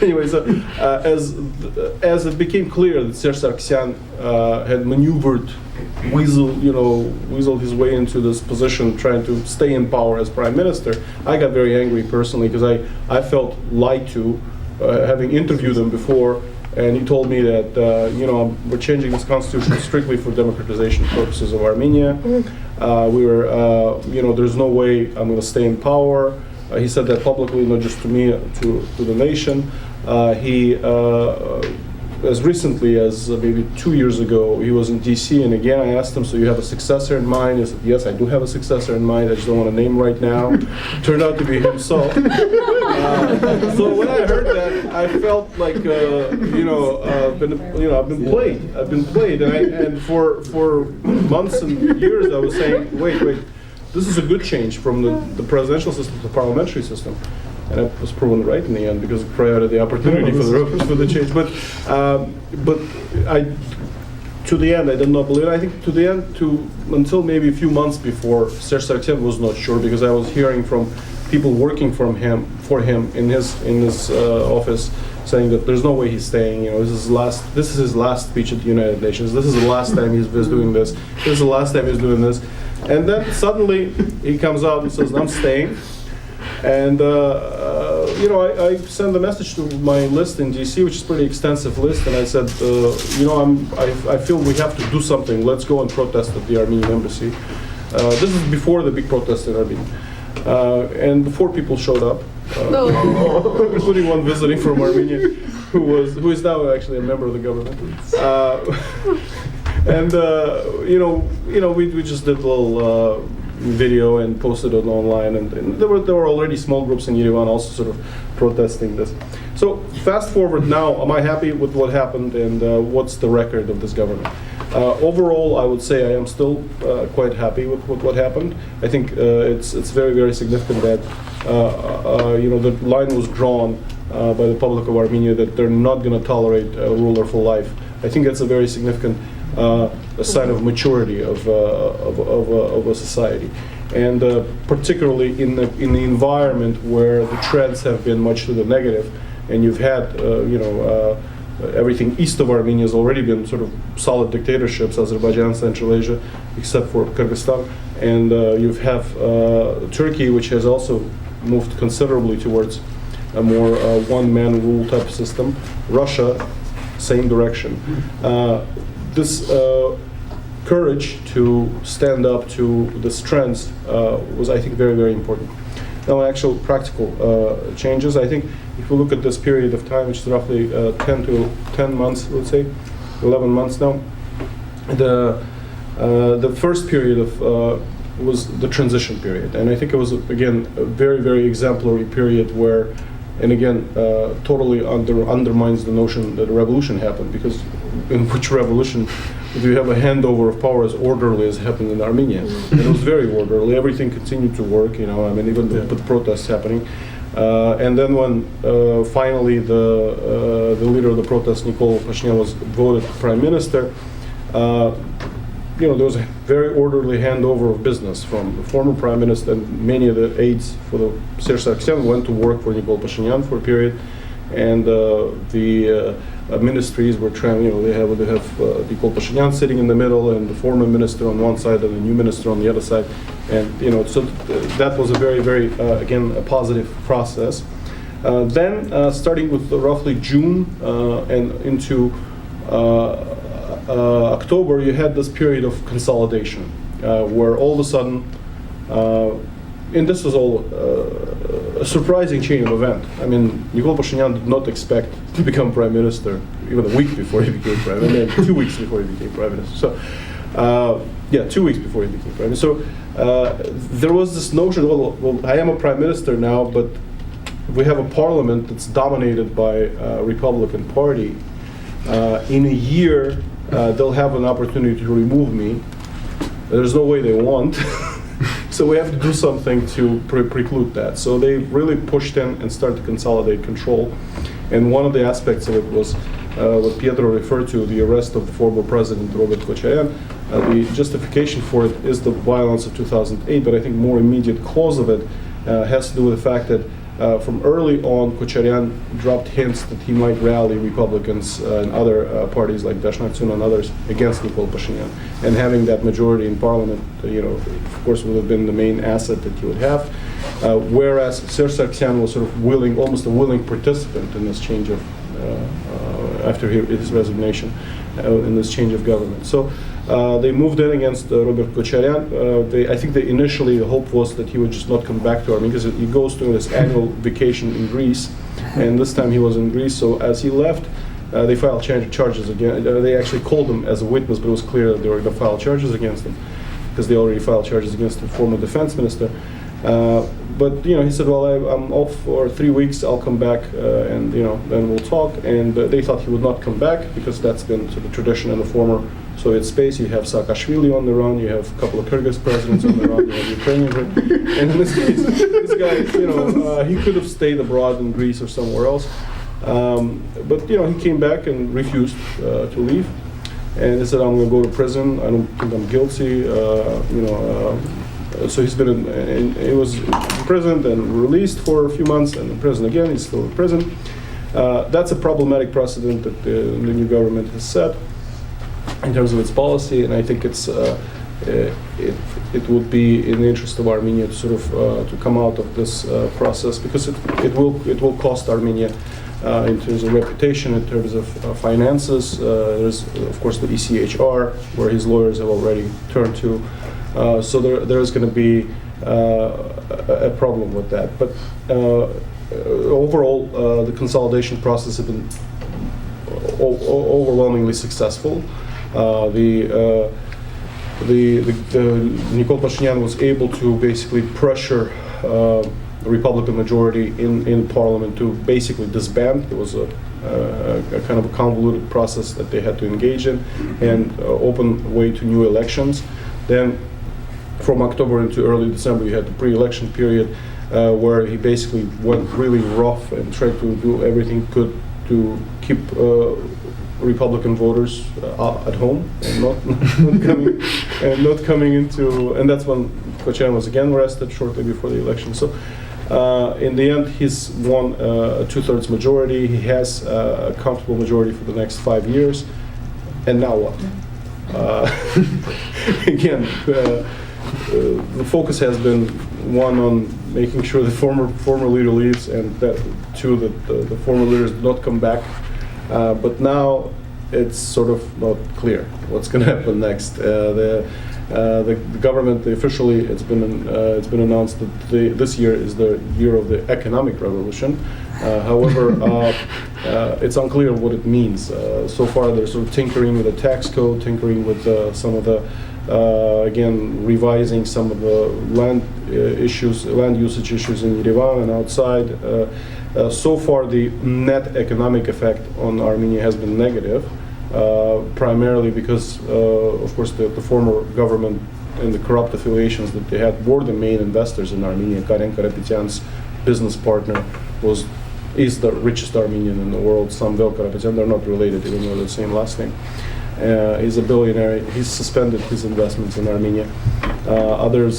Anyway, so as it became clear that Serzh Sargsyan had maneuvered, weaseled his way into this position, trying to stay in power as prime minister, I got very angry personally because I felt lied to, having interviewed him before, and he told me that we're changing this constitution strictly for democratization purposes of Armenia. There's no way I'm going to stay in power. He said that publicly, not just to me, to the nation. As recently as maybe 2 years ago, he was in D.C. and again I asked him, so you have a successor in mind? He said, yes, I do have a successor in mind. I just don't want to name right now. Turned out to be himself. So when I heard that, I felt like I've been played. I've been played, and for months and years I was saying, wait, this is a good change from the presidential system to the parliamentary system. And it was proven right in the end because it created the opportunity for the change. But to the end, I did not believe it. I think to the end, until maybe a few months before, Serzh Sargsyan was not sure because I was hearing from people working for him in his office saying that there's no way he's staying. This is his last speech at the United Nations. This is the last time he's doing this. This is the last time he's doing this. And then suddenly he comes out and says, I'm staying. And I sent a message to my list in DC, which is a pretty extensive list, and I said, I feel we have to do something. Let's go and protest at the Armenian embassy. This is before the big protest in Armenia, and 4 people showed up, including one visiting from Armenia, who is now actually a member of the government. We just did a little video and posted it online, and there were already small groups in Yerevan also sort of protesting this. So fast forward now, am I happy with what happened, and what's the record of this government? Overall, I would say I am still quite happy with what happened. I think it's very, very significant that the line was drawn by the public of Armenia that they're not going to tolerate a ruler for life. I think that's a very significant a sign of maturity of a society, and particularly in the environment where the trends have been much to the negative, and you've had everything east of Armenia has already been sort of solid dictatorships, Azerbaijan, Central Asia, except for Kyrgyzstan, and you have Turkey, which has also moved considerably towards a more one-man rule type system. Russia, same direction. This courage to stand up to these trends was, I think, very, very important. Now, actual practical changes, I think if we look at this period of time, which is roughly 10 months, let's say, 11 months now, the first period was the transition period. And I think it was, again, a very, very exemplary period where, and again, totally undermines the notion that a revolution happened, because in which revolution do you have a handover of power as orderly as happened in Armenia? And it was very orderly. Everything continued to work, even with protests happening. And then when finally the leader of the protests, Nikol Pashinyan, was voted prime minister, there was a very orderly handover of business from the former prime minister, and many of the aides for the Serzh Sargsyan went to work for Nikol Pashinyan for a period, and the ministries were trying. They have Nikol Pashinyan sitting in the middle, and the former minister on one side, and the new minister on the other side, and so that was a very, very again a positive process. Then starting with roughly June and into October, you had this period of consolidation, where all of a sudden, and this was all a surprising chain of events. I mean, Nikol Pashinyan did not expect to become prime minister even a week before he became prime minister, and 2 weeks before he became prime minister. So, 2 weeks before he became prime minister. So there was this notion, well, I am a prime minister now, but we have a parliament that's dominated by a Republican Party. In a year, they'll have an opportunity to remove me. There's no way they won't. So we have to do something to preclude that. So they really pushed in and started to consolidate control. And one of the aspects of it was what Pietro referred to, the arrest of the former president, Robert Kocharian. The justification for it is the violence of 2008, but I think more immediate cause of it has to do with the fact that from early on, Kocharian dropped hints that he might rally Republicans and other parties like Dashnatsun and others against Nikol Pashinyan. And having that majority in parliament, of course, would have been the main asset that he would have. Whereas Serzh Sargsyan was sort of almost a willing participant in this change of, after his resignation, in this change of government. So they moved in against Robert Kocharian. I think initially the hope was that he would just not come back to Armenia, because he goes to this annual vacation in Greece, and this time he was in Greece. So as he left, they filed charges again. They actually called him as a witness, but it was clear that they were going to file charges against him, because they already filed charges against the former defense minister. But he said, well, I'm off for 3 weeks, I'll come back, and then we'll talk. And they thought he would not come back, because that's been sort of tradition in the former Soviet space. You have Saakashvili on the run, you have a couple of Kyrgyz presidents on the run, you have Ukrainian. And in this case, this guy, he could have stayed abroad in Greece or somewhere else. But he came back and refused to leave. And he said, I'm going to go to prison, I don't think I'm guilty, so he's been he was imprisoned and released for a few months, and in prison again. He's still in prison. That's a problematic precedent that the new government has set in terms of its policy, and I think it would be in the interest of Armenia to sort of to come out of this process, because it will cost Armenia in terms of reputation, in terms of finances. There's of course the ECHR, where his lawyers have already turned to. So there's going to be a problem with that. But overall, the consolidation process has been overwhelmingly successful. The Nikol Pashinyan was able to basically pressure the Republican majority in parliament to basically disband. It was a kind of a convoluted process that they had to engage in, and open way to new elections. Then from October into early December, you had the pre-election period where he basically went really rough and tried to do everything he could to keep Republican voters at home and not coming into. And that's when Kocharian was again arrested shortly before the election. So in the end, he's won a 2/3 majority. He has a comfortable majority for the next 5 years. And now what? Again. The focus has been one on making sure the former leader leaves, and that the former leaders do not come back. But now it's sort of not clear what's going to happen next. The government officially, it's been announced that this year is the year of the economic revolution. However, it's unclear what it means. So far, they're sort of tinkering with the tax code, tinkering with some of the, again, revising some of the land usage issues in Yerevan and outside. So far, the net economic effect on Armenia has been negative. Primarily because, of course, the former government and the corrupt affiliations that they had were the main investors in Armenia. Karine Karapetyan's business partner is the richest Armenian in the world, Samvel Karapetyan. They're not related, even though they're the same last name. He's a billionaire. He's suspended his investments in Armenia. Other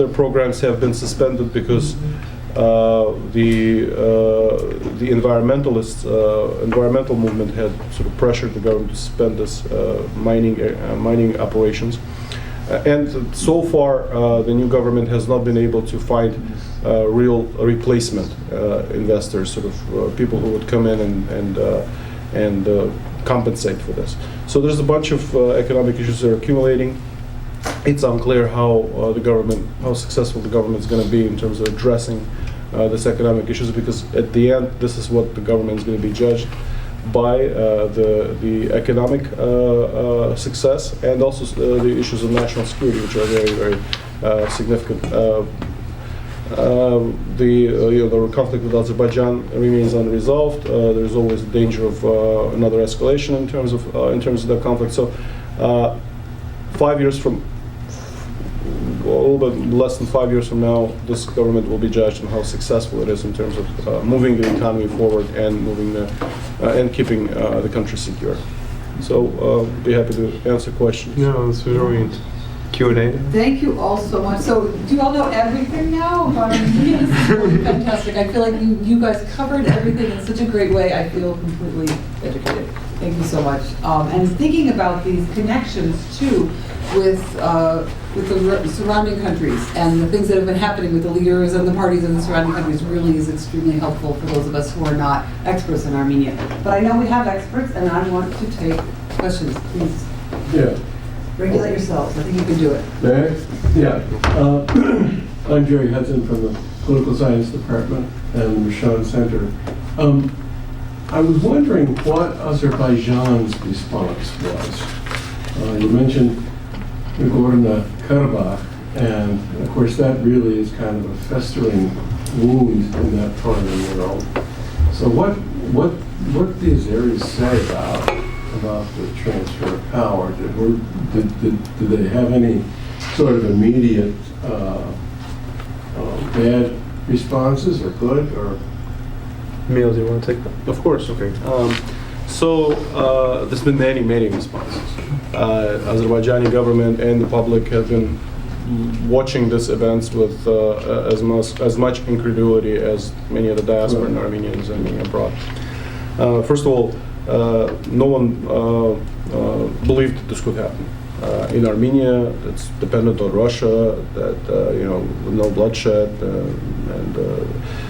programs have been suspended because the environmental movement had sort of pressured the government to suspend this mining operations. And so far, the new government has not been able to find real replacement investors, sort of people who would come in and compensate for this. So there's a bunch of economic issues that are accumulating. It's unclear how successful the government is going to be in terms of addressing this economic issues, because at the end, this is what the government is going to be judged by, the economic success, and also the issues of national security, which are very, very significant. The conflict with Azerbaijan remains unresolved. There's always a danger of another escalation in terms of the conflict. So, 5 years from. A little bit less than 5 years from now, this government will be judged on how successful it is in terms of moving the economy forward and and keeping the country secure. So, be happy to answer questions. No, this was really Q&A. Thank you all so much. So, do you all know everything now about Armenia? This is really fantastic. I feel like you guys covered everything in such a great way. I feel completely educated. Thank you so much. And thinking about these connections too with the surrounding countries and the things that have been happening with the leaders and the parties in the surrounding countries really is extremely helpful for those of us who are not experts in Armenia. But I know we have experts, and I want to take questions. Please. Yeah. Regulate yourselves. I think you can do it. May I? Yeah. I'm Jerry Hudson from the Political Science Department and the Rishon Center. I was wondering what Azerbaijan's response was. You mentioned Nagorno-Karabakh, and of course that really is kind of a festering wound in that part of the world. So what do the Azeris say about the transfer of power? Did they have any sort of immediate bad responses, or good, or? Emil, do you want to take that? Of course. Okay. There's been many responses. Azerbaijani government and the public have been watching these events with as much incredulity as many of the diasporan Armenians and abroad. First of all, no one believed that this could happen. In Armenia, it's dependent on Russia, that no bloodshed,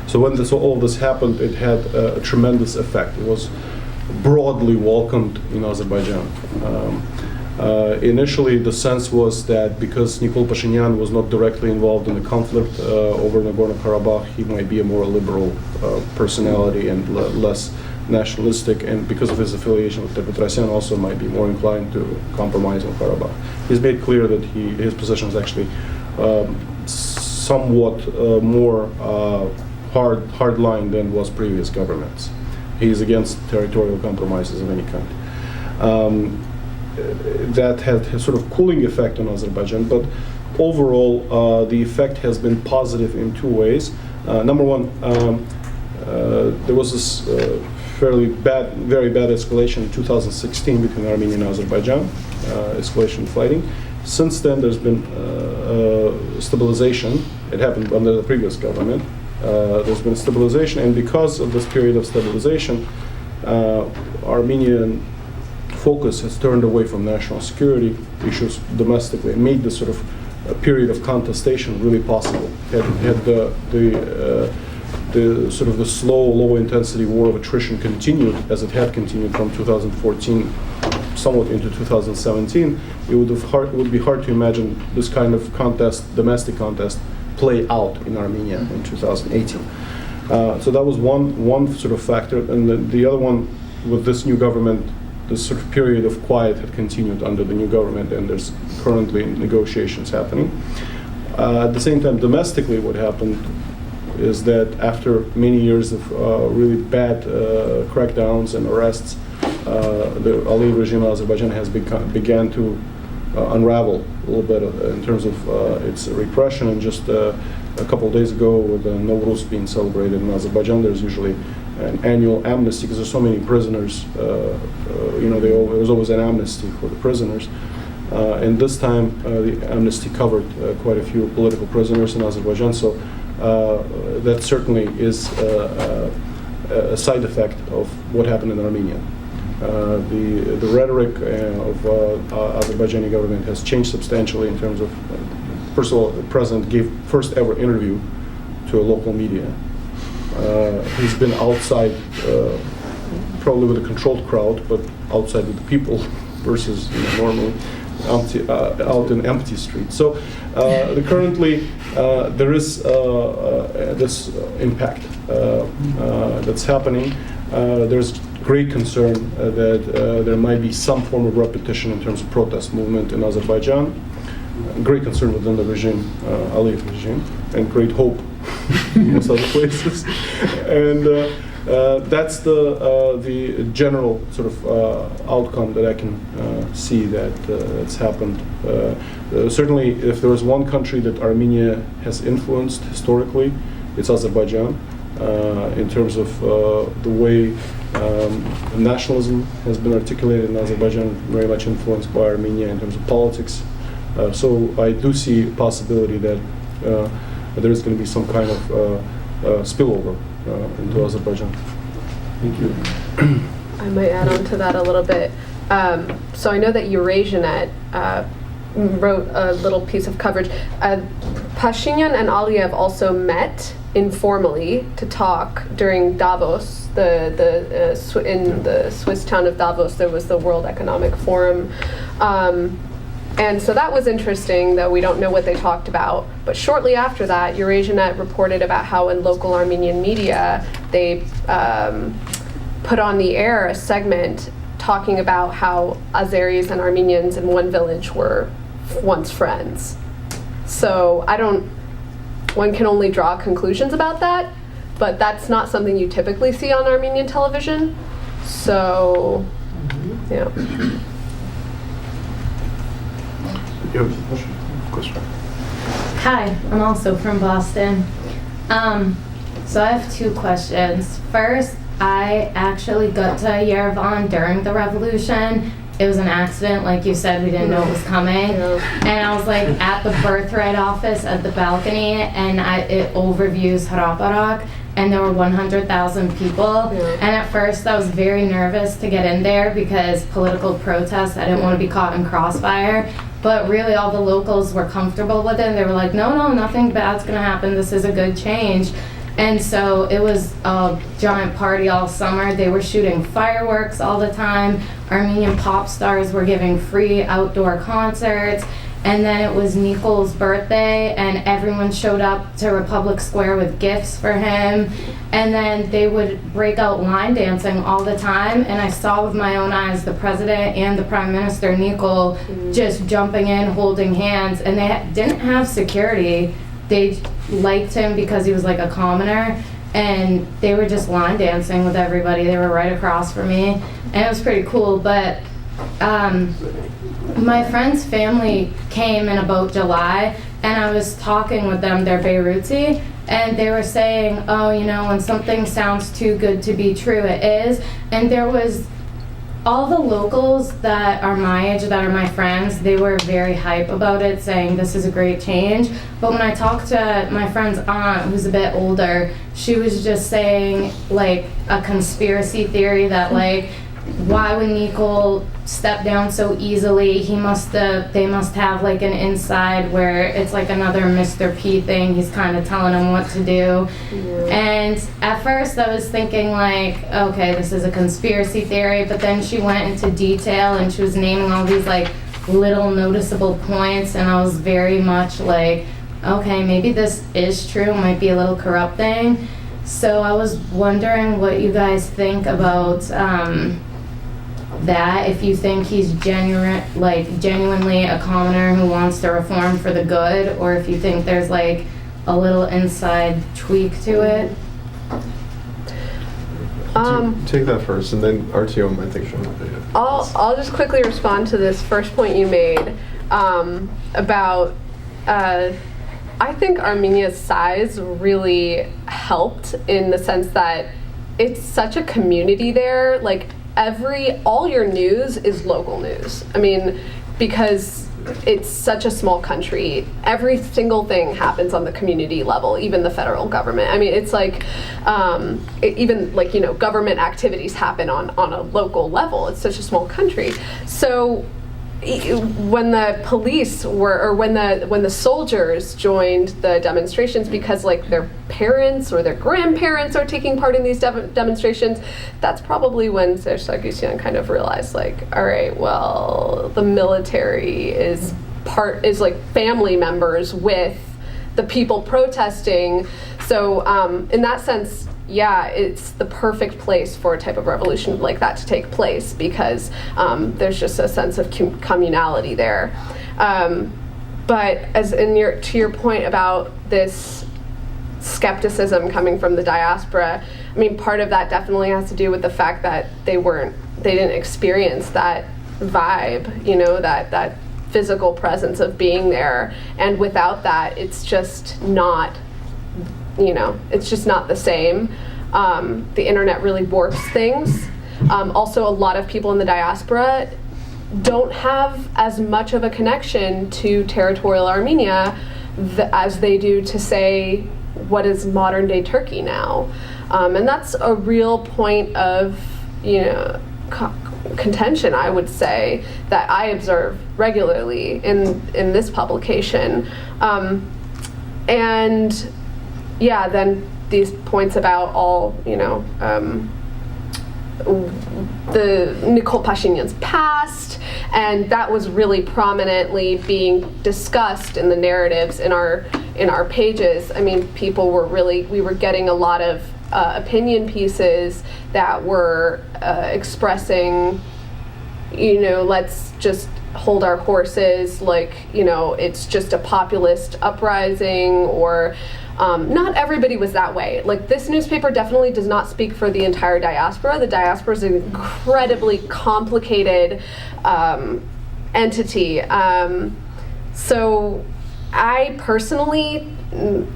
so when all this happened, it had a tremendous effect. It was broadly welcomed in Azerbaijan. Initially, the sense was that because Nikol Pashinyan was not directly involved in the conflict over Nagorno-Karabakh, he might be a more liberal personality and less nationalistic, and because of his affiliation with Petrosyan, also might be more inclined to compromise on Karabakh. He's made clear that his position is actually somewhat more hardline than was previous governments. He's against territorial compromises of any kind. That had a sort of cooling effect on Azerbaijan, but overall the effect has been positive in two ways. Number one, there was this very bad escalation in 2016 between Armenia and Azerbaijan, escalation fighting. Since then, there's been stabilization. It happened under the previous government. There's been stabilization, and because of this period of stabilization, Armenian focus has turned away from national security issues domestically and made this sort of a period of contestation really possible. Had the sort of the slow, low-intensity war of attrition continued as it had continued from 2014 somewhat into 2017, it would be hard to imagine this kind of contest, domestic contest, play out in Armenia in 2018. So that was one sort of factor, and the other one with this new government, this sort of period of quiet had continued under the new government, and there's currently negotiations happening. At the same time, domestically, what happened is that after many years of really bad crackdowns and arrests, the Aliyev regime in Azerbaijan has began to unravel a little bit in terms of its repression. And just a couple of days ago, with Nowruz being celebrated in Azerbaijan, there's usually an annual amnesty because there's so many prisoners. There's always an amnesty for the prisoners. And this time, the amnesty covered quite a few political prisoners in Azerbaijan. So that certainly is a side effect of what happened in Armenia. The rhetoric of Azerbaijani government has changed substantially in terms of, first of all, the president gave first ever interview to a local media. He's been outside, probably with a controlled crowd, but outside with the people versus normally out in empty streets. So currently there is this impact that's happening. There's great concern that there might be some form of repetition in terms of protest movement in Azerbaijan. Great concern within the regime, Aliyev regime, and great hope in most other places. And that's the general sort of outcome that I can see that's happened. Certainly, if there was one country that Armenia has influenced historically, it's Azerbaijan. In terms of the way nationalism has been articulated in Azerbaijan, very much influenced by Armenia in terms of politics. So I do see a possibility that there is going to be some kind of spillover into Azerbaijan. Thank you. I might add on to that a little bit. So I know that EurasiaNet wrote a little piece of coverage. Pashinyan and Aliyev also met informally to talk during Davos. In the Swiss town of Davos, there was the World Economic Forum. And so that was interesting, though we don't know what they talked about. But shortly after that, EurasiaNet reported about how in local Armenian media, they put on the air a segment talking about how Azeris and Armenians in one village were once friends. So one can only draw conclusions about that, but that's not something you typically see on Armenian television. So, yeah. You have a question? Hi, I'm also from Boston. So I have two questions. First, I actually got to Yerevan during the revolution. It was an accident, like you said, we didn't know it was coming. And I was like at the birthright office at the balcony, and it overviews Haraparak, and there were 100,000 people. And at first I was very nervous to get in there because political protests, I didn't want to be caught in crossfire. But really all the locals were comfortable with it, and they were like, no, nothing bad's gonna happen, this is a good change. And so it was a giant party all summer. They were shooting fireworks all the time. Armenian pop stars were giving free outdoor concerts. And then it was Nikol's birthday, and everyone showed up to Republic Square with gifts for him. And then they would break out line dancing all the time. And I saw with my own eyes the president and the prime minister, Nikol, just jumping in, holding hands. And they didn't have security. They liked him because he was like a commoner, and they were just line dancing with everybody. They were right across from me, and it was pretty cool. But my friend's family came in about July, and I was talking with them, they're Beiruti, and they were saying, oh, when something sounds too good to be true, it is. And there was all the locals that are my age, that are my friends, they were very hype about it, saying this is a great change. But when I talked to my friend's aunt, who's a bit older, she was just saying like a conspiracy theory that like why would Nikol step down so easily? They must have like an inside where it's like another Mr. P thing. He's kind of telling him what to do. And at first I was thinking like, okay, this is a conspiracy theory, but then she went into detail and she was naming all these like little noticeable points, and I was very much like, okay, maybe this is true, might be a little corrupting. So I was wondering what you guys think about that, if you think he's genuinely a commoner who wants to reform for the good, or if you think there's like a little inside tweak to it. Take that first, and then Artyom, I think. I'll just quickly respond to this first point you made about. I think Armenia's size really helped in the sense that it's such a community there. Like all your news is local news. I mean, because it's such a small country, every single thing happens on the community level, even the federal government. I mean, it's like, even like, government activities happen on a local level. It's such a small country. So when the police when the soldiers joined the demonstrations because like their parents or their grandparents are taking part in these demonstrations, that's probably when Serzh Sargsyan kind of realized like, all right, well, the military is like family members with the people protesting. So in that sense, yeah, it's the perfect place for a type of revolution like that to take place because there's just a sense of communality there. But to your point about this skepticism coming from the diaspora, I mean, part of that definitely has to do with the fact that they didn't experience that vibe, that physical presence of being there, and without that, it's just not. It's just not the same. The internet really warps things. Also, a lot of people in the diaspora don't have as much of a connection to territorial Armenia as they do to, say, what is modern day Turkey now. And that's a real point of, contention, I would say, that I observe regularly in this publication. And yeah, then these points about all, the Nikol Pashinyan's past, and that was really prominently being discussed in the narratives in our pages. I mean, we were getting a lot of opinion pieces that were expressing, let's just hold our horses, like, it's just a populist uprising, or not everybody was that way. Like, this newspaper definitely does not speak for the entire diaspora. The diaspora is an incredibly complicated entity. So I personally,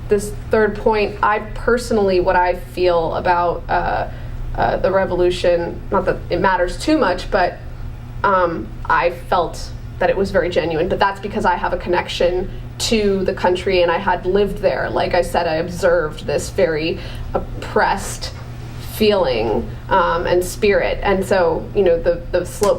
this third point, what I feel about the revolution, not that it matters too much, but I felt that it was very genuine. But that's because I have a connection to the country and I had lived there. Like I said, I observed this very oppressed feeling and spirit. And so,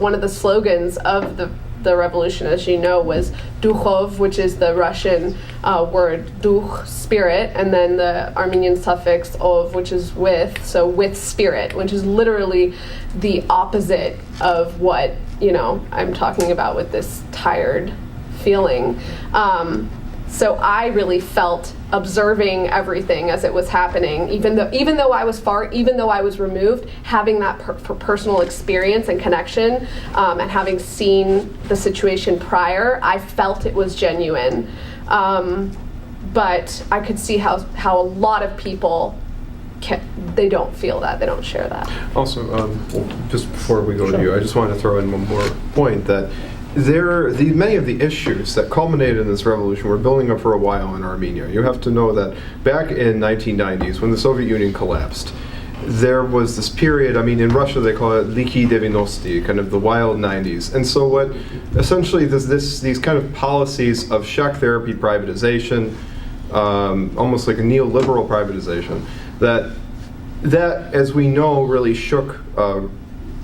one of the slogans of the revolution, as you know, was duchov, which is the Russian word duch, spirit, and then the Armenian suffix ov, which is with, so with spirit, which is literally the opposite of what, I'm talking about with this tired feeling. So I really felt observing everything as it was happening, even though I was removed, having that personal experience and connection, and having seen the situation prior, I felt it was genuine. But I could see how a lot of people they don't feel that, they don't share that. Also, just before we go to you, I just wanted to throw in one more point that many of the issues that culminated in this revolution were building up for a while in Armenia. You have to know that back in 1990s, when the Soviet Union collapsed, there was this period, in Russia they call it Likhi 90, kind of the wild 90s. And so what essentially these kind of policies of shock therapy privatization, almost like a neoliberal privatization, that as we know really shook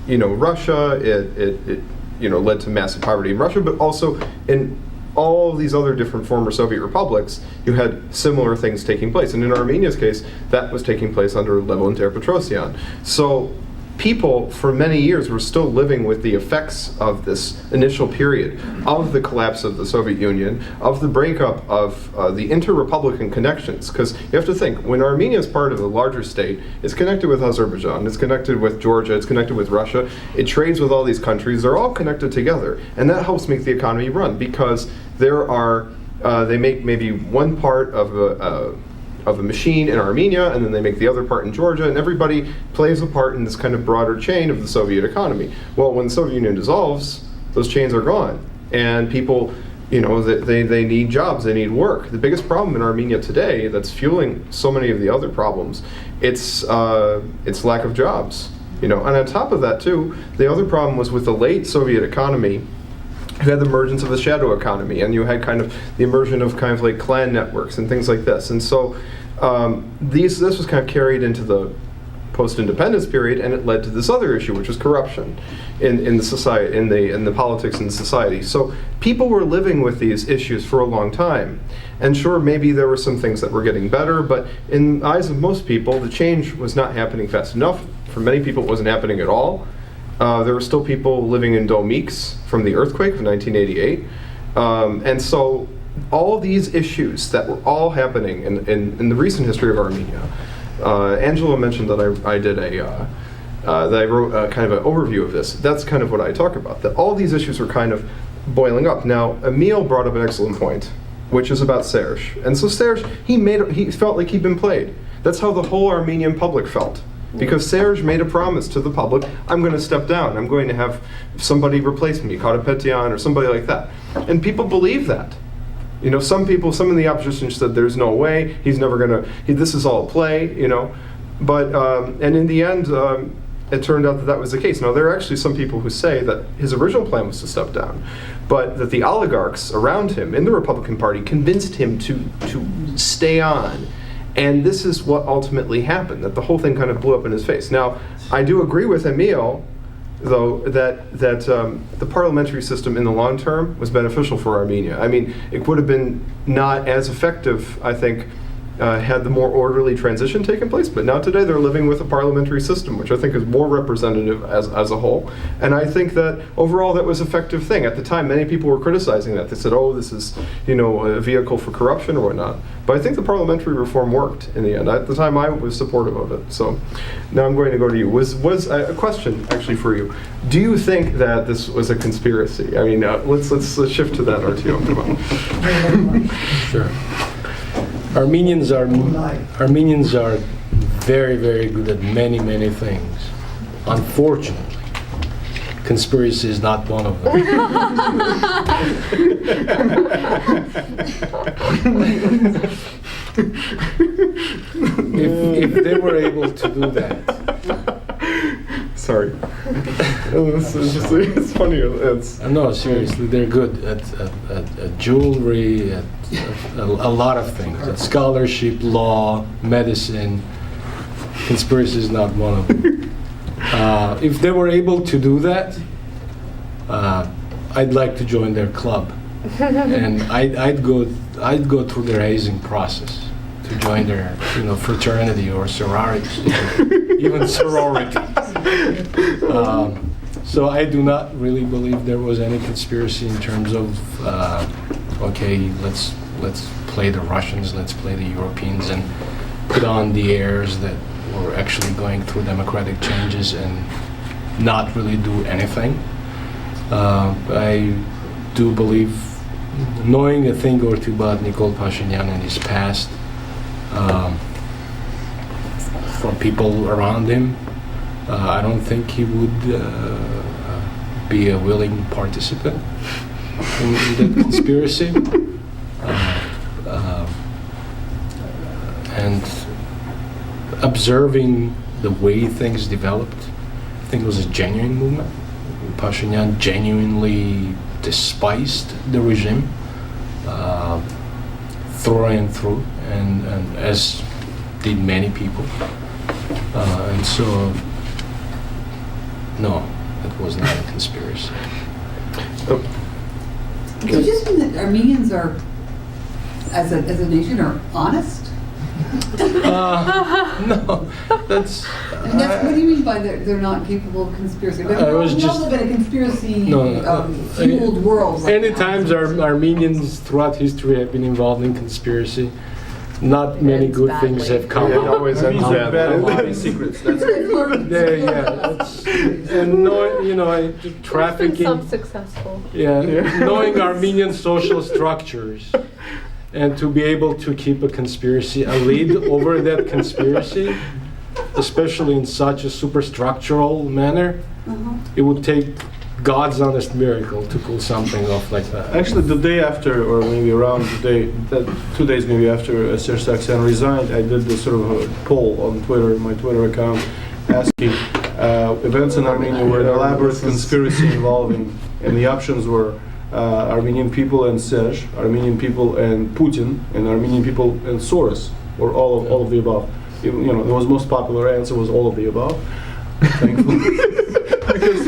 Russia. It led to massive poverty in Russia, but also in all these other different former Soviet republics, you had similar things taking place. And in Armenia's case, that was taking place under Levon Petrosyan. So people for many years were still living with the effects of this initial period of the collapse of the Soviet Union, of the breakup of the inter-republican connections. Because you have to think, when Armenia is part of a larger state, it's connected with Azerbaijan, it's connected with Georgia, it's connected with Russia, it trades with all these countries, they're all connected together. And that helps make the economy run, because they make maybe one part of a machine in Armenia, and then they make the other part in Georgia, and everybody plays a part in this kind of broader chain of the Soviet economy. Well, when the Soviet Union dissolves, those chains are gone, and people, they need jobs, they need work. The biggest problem in Armenia today that's fueling so many of the other problems, it's lack of jobs. And on top of that too, the other problem was with the late Soviet economy. You had the emergence of the shadow economy, and you had kind of the emergence of kind of like clan networks and things like this. And so this was kind of carried into the post-independence period, and it led to this other issue, which was corruption in the society, in the politics and society. So people were living with these issues for a long time. And sure, maybe there were some things that were getting better, but in the eyes of most people, the change was not happening fast enough. For many people, it wasn't happening at all. There were still people living in domiks from the earthquake of 1988. And so all these issues that were all happening in the recent history of Armenia, Angela mentioned that I wrote kind of an overview of this. That's kind of what I talk about, that all these issues were kind of boiling up. Now, Emil brought up an excellent point, which is about Serzh. And so Serzh, he felt like he'd been played. That's how the whole Armenian public felt. Because Serzh made a promise to the public, I'm going to step down, I'm going to have somebody replace me, Karapetyan or somebody like that. And people believe that. Some in the opposition said there's no way, he's never going to, this is all a play, But, and in the end, it turned out that was the case. Now, there are actually some people who say that his original plan was to step down, but that the oligarchs around him in the Republican Party convinced him to stay on. And this is what ultimately happened, that the whole thing kind of blew up in his face. Now, I do agree with Emil, though, that the parliamentary system in the long term was beneficial for Armenia. I mean, it would have been not as effective, I think, had the more orderly transition taken place, but now today they're living with a parliamentary system, which I think is more representative as a whole. And I think that overall that was an effective thing. At the time, many people were criticizing that. They said, oh, this is a vehicle for corruption or whatnot. But I think the parliamentary reform worked in the end. At the time, I was supportive of it. So now I'm going to go to you. Was a question actually for you. Do you think that this was a conspiracy? I mean, let's shift to that, Artyom. Come on. Sure. Armenians are very, very good at many, many things. Unfortunately, conspiracy is not one of them. if they were able to do that. Sorry. It's funny. No, seriously, they're good at jewelry, at a lot of things. At scholarship, law, medicine. Conspiracy is not one of them. If they were able to do that, I'd like to join their club, and I'd go through their hazing process to join their fraternity or sorority, even sorority. So I do not really believe there was any conspiracy in terms of okay, let's play the Russians, let's play the Europeans, and put on the airs that we're actually going through democratic changes and not really do anything. I do believe, knowing a thing or two about Nikol Pashinyan and his past, from people around him, I don't think he would be a willing participant in that conspiracy. And observing the way things developed, I think it was a genuine movement. Pashinyan genuinely despised the regime through and through, and as did many people. And so, no, was not a conspiracy. Did you say that Armenians are, as a nation, are honest? No, that's. And that's what do you mean by they're not capable of conspiracy? We was just- live in a conspiracy No. fueled world. Right Any now. times Armenians throughout history have been involved in conspiracy, not many ends good badly. things have come Yeah, it out. always ends These are bad badly. lobby secrets. That's And knowing, There's been some trafficking, successful. knowing Armenian social structures, and to be able to keep a conspiracy, a lead over that conspiracy, especially in such a superstructural manner, it would take God's honest miracle to pull something off like that. Actually, the day after, or maybe around the day, 2 days maybe after Serzh Sargsyan resigned, I did this sort of a poll on Twitter, my Twitter account, asking events in Armenia were an elaborate conspiracy involving, and the options were Armenian people and Serzh, Armenian people and Putin, and Armenian people and Soros, or all of the above. The most popular answer was all of the above. Thankfully, because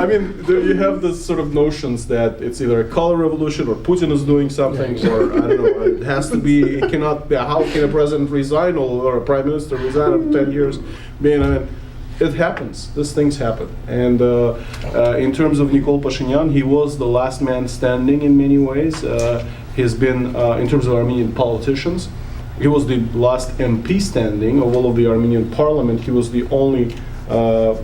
I mean, you have this sort of notions that it's either a color revolution or Putin is doing something, or I don't know. It has to be. It cannot. How can a president resign or a prime minister resign after 10 years? It happens. These things happen. And in terms of Nikol Pashinyan, he was the last man standing in many ways. He's been, in terms of Armenian politicians, he was the last MP standing of all of the Armenian parliament. He was the only, a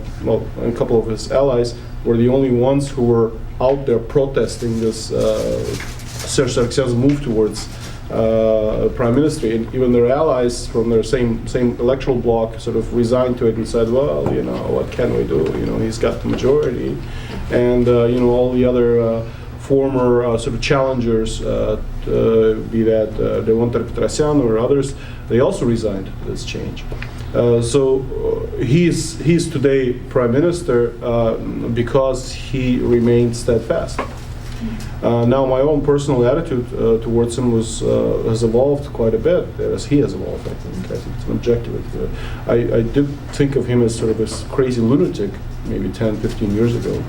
couple of his allies were the only ones who were out there protesting this Serzh Sargsyan's move towards prime ministry, and even their allies from their same electoral bloc sort of resigned to it and said, well, what can we do? He's got the majority, and all the other former sort of challengers, be that Levon Petrosyan or others, they also resigned to this change. So he's today prime minister because he remained steadfast. Now, my own personal attitude towards him has evolved quite a bit, as he has evolved, I think. I think it's an objective. I did think of him as sort of a crazy lunatic maybe 10, 15 years ago.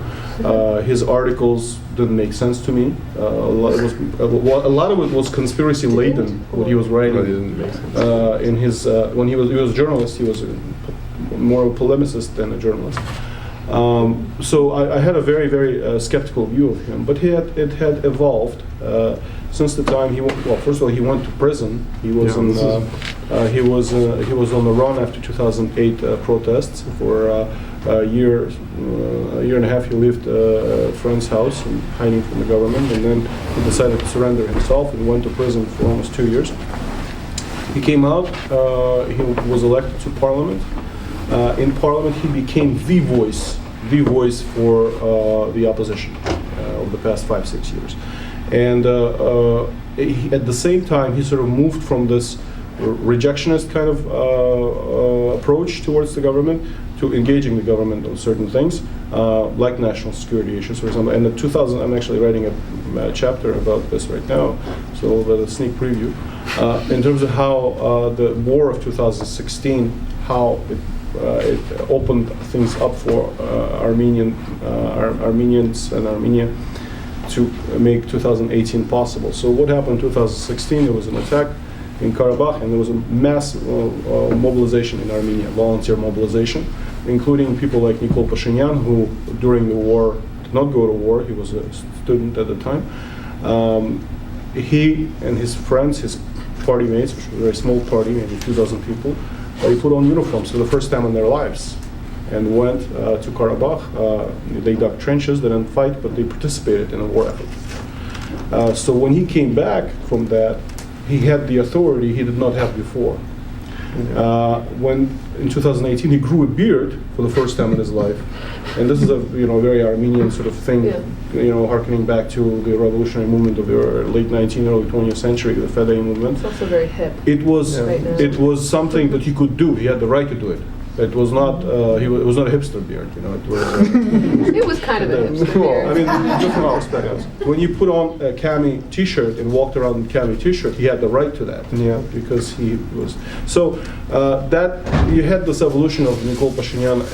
His articles didn't make sense to me. A lot of it was conspiracy laden, what he was writing. It didn't make sense. In his when he was a journalist, he was more of a polemicist than a journalist. So I had a very, very skeptical view of him, but it had evolved since the time he went. Well, first of all, he went to prison. He was he was on the run after 2008 protests for a year and a half. He lived at a friend's house, hiding from the government, and then he decided to surrender himself and went to prison for almost 2 years. He came out. He was elected to parliament. In parliament, he became the voice for the opposition over the past 5-6 years. And at the same time, he sort of moved from this rejectionist kind of approach towards the government to engaging the government on certain things, like national security issues, for example. And in 2000, I'm actually writing a chapter about this right now, so a sneak preview. In terms of how the war of 2016, how it opened things up for Armenians and Armenia to make 2018 possible. So what happened in 2016? There was an attack in Karabakh, and there was a mass mobilization in Armenia, volunteer mobilization, including people like Nikol Pashinyan, who during the war did not go to war. He was a student at the time. He and his friends, his party mates, which was a very small party, maybe 2,000 people, they put on uniforms for the first time in their lives and went to Karabakh. They dug trenches, they didn't fight, but they participated in a war effort. So when he came back from that, he had the authority he did not have before. When in 2018 he grew a beard for the first time in his life, and this is a very Armenian sort of thing, harkening back to the revolutionary movement of the late 19th, early 20th century, the Fedayeen movement. It's also very hip. It was right now. it was something that he could do. He had the right to do it. It was not. It was not a hipster beard. You know, it was. It was kind of a hipster Well, I beard. mean, just from our perspective. When you put on a cami T-shirt and walked around in cami T-shirt, he had the right to that. Yeah. Because he was. So that you had this evolution of Nikol Pashinyan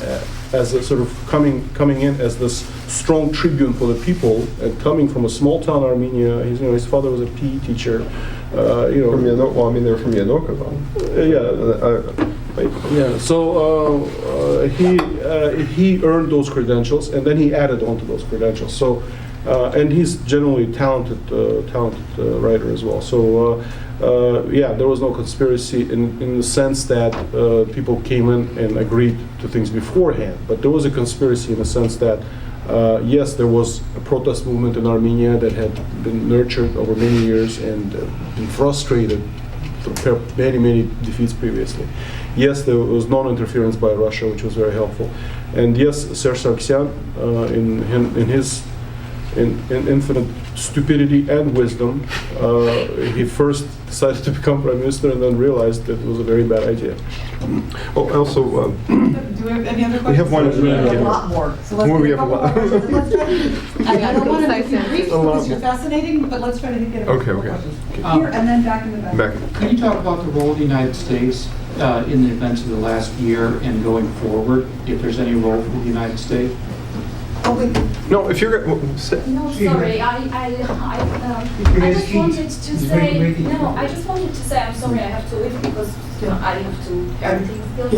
as a sort of coming in as this strong tribune for the people, and coming from a small town Armenia. His father was a PE teacher. From well, I mean, they're from Yanukovych. Yeah, so he earned those credentials, and then he added on to those credentials. So, and he's generally talented writer as well. So, yeah, there was no conspiracy in the sense that people came in and agreed to things beforehand, but there was a conspiracy in the sense that yes, there was a protest movement in Armenia that had been nurtured over many years and been frustrated through many defeats previously. Yes, there was non-interference by Russia, which was very helpful. And yes, Serzh Sargsyan, in his infinite stupidity and wisdom, he first decided to become prime minister and then realized that it was a very bad idea. Oh, also, Do we have any other questions? we have one. We have a lot more. So let's Well, we get a have a couple lot. more questions. Let's try to, I don't want to make you brief A lot because you're more. fascinating, but let's try to get a couple Okay, more okay. questions. Okay. Here and then back in the back. Back. Can you talk about the role of the United States in the events of the last year and going forward, if there's any role for the United States? Oh, wait. No, if you're No, sorry. I just wanted to say. No, I just wanted to say. I'm sorry. I have to leave because I have to everything still.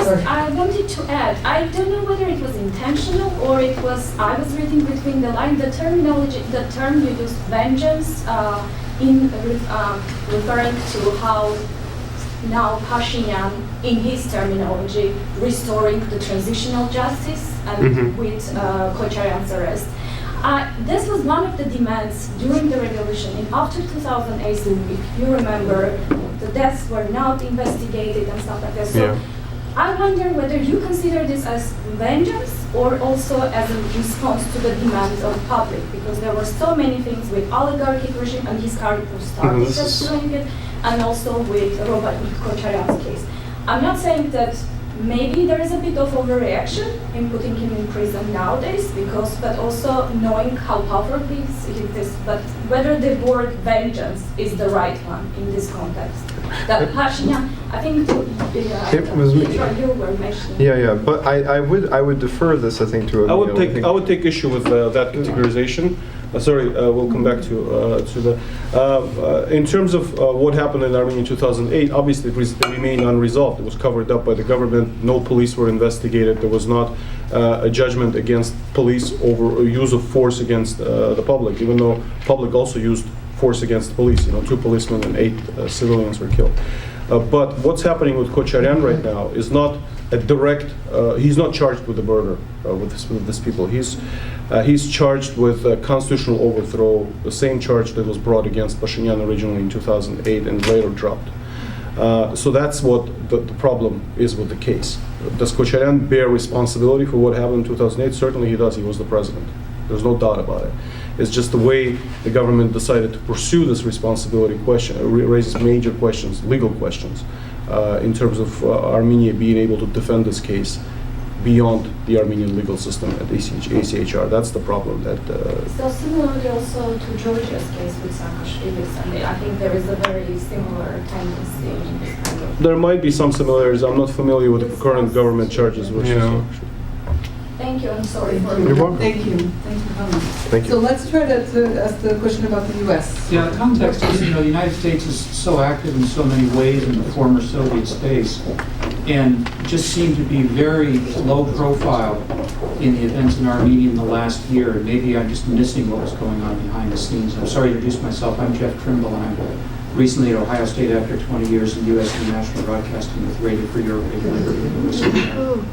Sorry. I wanted to add. I don't know whether it was intentional or it was. I was reading between the lines. The terminology, the term you used, vengeance, referring to how now Pashinyan, in his terminology, restoring the transitional justice and with Kocharian's arrest. This was one of the demands during the revolution. And after 2008, if you remember, the deaths were not investigated and stuff like that. So Yeah. I wonder whether you consider this as vengeance or also as a response to the demands of the public, because there were so many things with oligarchic regime and his character started this is- doing it, and also with Robert Kocharian's case. I'm not saying that maybe there is a bit of overreaction in putting him in prison nowadays, but also knowing how powerful he is, but whether the word vengeance is the right one in this context. That Pashinyan, I think It was me. Pietro, you were mentioning. Yeah, but I would defer this, I think, to Emil. I would take issue with that categorization. We'll come back to that. In terms of what happened in Armenia in 2008, obviously it remained unresolved. It was covered up by the government. No police were investigated. There was not a judgment against police over use of force against the public, even though public also used force against the police. 2 policemen and 8 civilians were killed. But what's happening with Kocharian right now is not a direct. He's not charged with the murder with these people. He's charged with constitutional overthrow, the same charge that was brought against Pashinyan originally in 2008 and later dropped. So that's what the problem is with the case. Does Kocharian bear responsibility for what happened in 2008? Certainly he does. He was the president. There's no doubt about it. It's just the way the government decided to pursue this responsibility question raises major questions, legal questions, in terms of Armenia being able to defend this case beyond the Armenian legal system at ACHR. That's the problem. So similarly also to Georgia's case with Saakashvili, and I think there is a very similar tendency in this kind of. There might be some similarities. I'm not familiar with the current government charges. Yeah. Thank you, I'm sorry for. You're welcome. Thank you. Thanks for coming. Thank you. So let's try to ask the question about the U.S. Yeah, the context is, the United States is so active in so many ways in the former Soviet space and just seemed to be very low profile in the events in Armenia in the last year. Maybe I'm just missing what was going on behind the scenes. I'm sorry to introduce myself. I'm Jeff Trimble, and I'm recently at Ohio State after 20 years in U.S. International Broadcasting with Radio Free Europe, Radio Liberty, and Voice of America.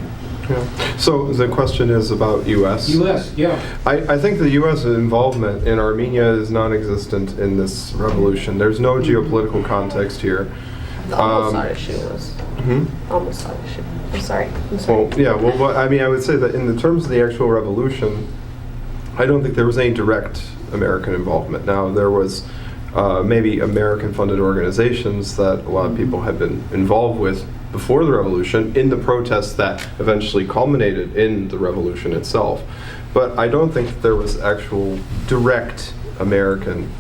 Yeah. So the question is about U.S. U.S., yeah. I think the U.S. involvement in Armenia is non-existent in this revolution. There's no geopolitical context here. The almost side issue was. Almost side issue. I'm sorry. Well, yeah. Well, I mean, I would say that in the terms of the actual revolution, I don't think there was any direct American involvement. Now, there was maybe American-funded organizations that a lot of people had been involved with before the revolution in the protests that eventually culminated in the revolution itself. But I don't think that there was actual direct American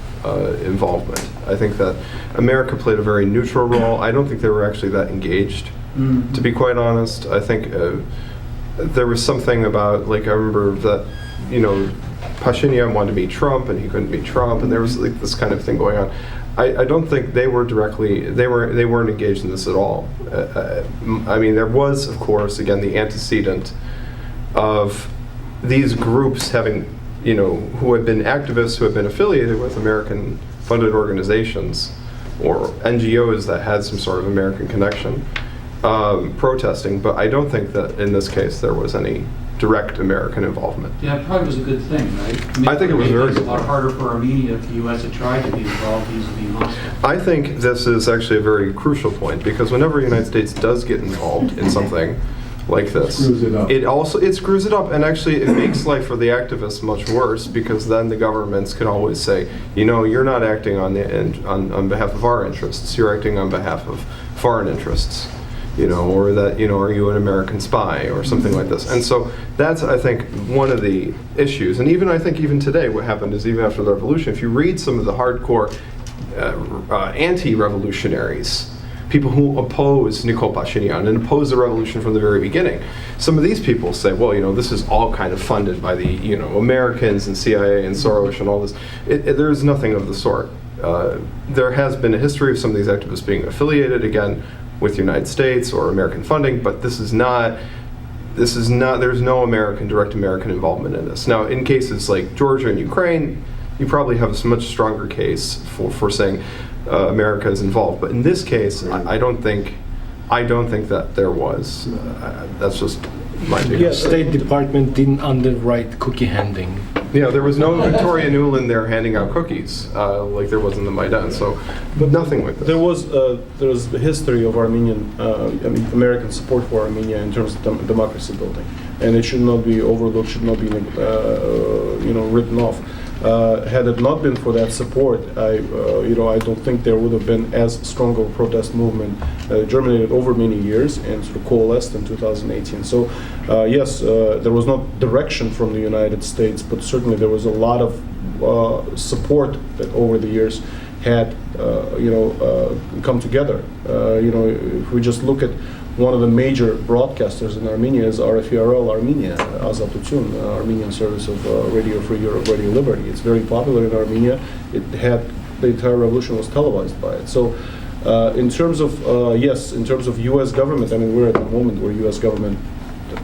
involvement. I think that America played a very neutral role. I don't think they were actually that engaged, to be quite honest. I think there was something about, like, I remember that, Pashinyan wanted to meet Trump and he couldn't meet Trump, and there was like this kind of thing going on. I don't think they were directly, they weren't engaged in this at all. I mean, there was, of course, again, the antecedent of these groups having, who had been activists, who had been affiliated with American-funded organizations or NGOs that had some sort of American connection, protesting. But I don't think that in this case there was any direct American involvement. Yeah, it probably was a good thing, right? I think it was very good. It's a lot harder for Armenia if the U.S. had tried to be involved vis-a-vis Moscow. I think this is actually a very crucial point, because whenever the United States does get involved in something like this, Screws it up. it screws it up, and actually it makes life for the activists much worse, because then the governments can always say, you're not acting on behalf of our interests, you're acting on behalf of foreign interests. Or that, are you an American spy or something like this? And so that's, I think, one of the issues. And I think even today, what happened is, even after the revolution, if you read some of the hardcore anti-revolutionaries, people who oppose Nikol Pashinyan and oppose the revolution from the very beginning, some of these people say, well, this is all kind of funded by the, Americans and CIA and Soros and all this. There's nothing of the sort. There has been a history of some of these activists being affiliated, again, with the United States or American funding, but there's no direct American involvement in this. Now, in cases like Georgia and Ukraine, you probably have a much stronger case for saying America is involved. But in this case, I don't think that there was. That's just my take. The State Department didn't underwrite cookie handing. Yeah, there was no Victoria Nuland there handing out cookies like there was in the Maidan. So, but nothing like this. There was the history of American support for Armenia in terms of democracy building, and it should not be overlooked, should not be written off. Had it not been for that support, I don't think there would have been as strong of a protest movement germinated over many years and sort of coalesced in 2018. So, yes, there was not direction from the United States, but certainly there was a lot of support that over the years had, come together. If we just look at one of the major broadcasters in Armenia is RFRL Armenia, Azatutun, Armenian Service of Radio Free Europe, Radio Liberty. It's very popular in Armenia. The entire revolution was televised by it. So in terms of U.S. government, we're at the moment where U.S. government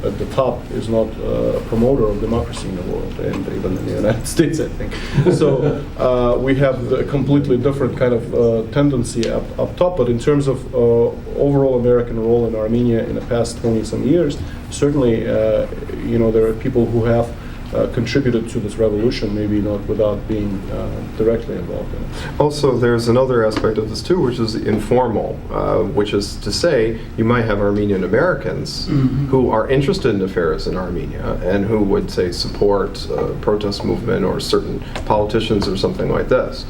at the top is not a promoter of democracy in the world, and even in the United States, I think. So we have a completely different kind of tendency up top. But in terms of overall American role in Armenia in the past 20-some years, certainly, there are people who have contributed to this revolution, maybe not without being directly involved in it. Also, there's another aspect of this too, which is informal, which is to say you might have Armenian Americans who are interested in affairs in Armenia and who would, say, support protest movement or certain politicians or something like this.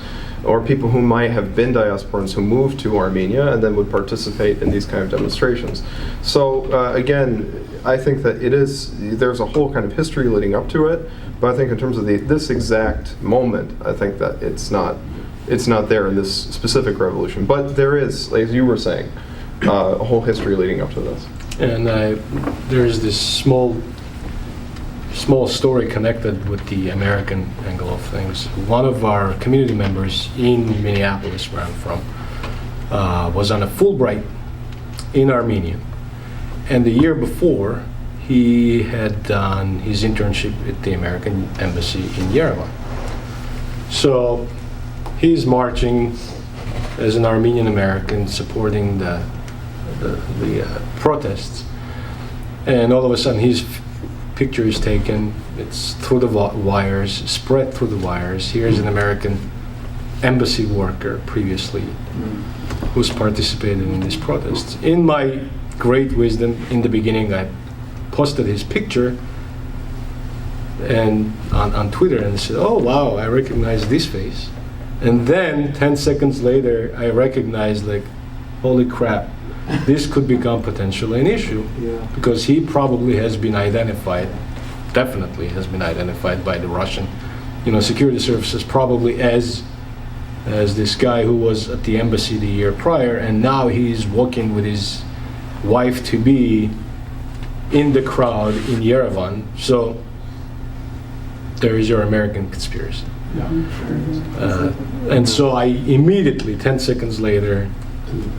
Or people who might have been diasporans who moved to Armenia and then would participate in these kind of demonstrations. So again, I think that there's a whole kind of history leading up to it, but I think in terms of this exact moment, I think that it's not there in this specific revolution. But there is, as you were saying, a whole history leading up to this. And there's this small story connected with the American angle of things. One of our community members in Minneapolis, where I'm from, was on a Fulbright in Armenia. And the year before, he had done his internship at the American Embassy in Yerevan. So he's marching as an Armenian American supporting the protests. And all of a sudden his picture is taken, it's through the wires, spread through the wires. Here's an American embassy worker previously who's participated in these protests. In my great wisdom, in the beginning, I posted his picture and on Twitter and said, oh wow, I recognize this face. And then 10 seconds later, I recognized, like, holy crap, this could become potentially an issue, because he probably has been identified, definitely has been identified by the Russian, security services probably as this guy who was at the embassy the year prior, and now he's walking with his wife-to-be in the crowd in Yerevan. So there is your American conspiracy. And so I immediately, 10 seconds later,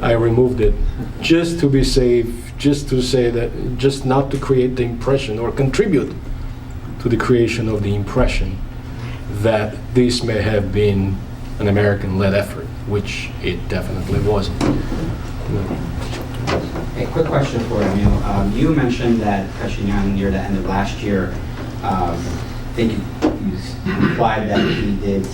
I removed it, just to be safe, just to say that, just not to create the impression or contribute to the creation of the impression that this may have been an American-led effort, which it definitely wasn't. A quick question for Emil. You mentioned that Pashinyan, near the end of last year, I think you implied that he did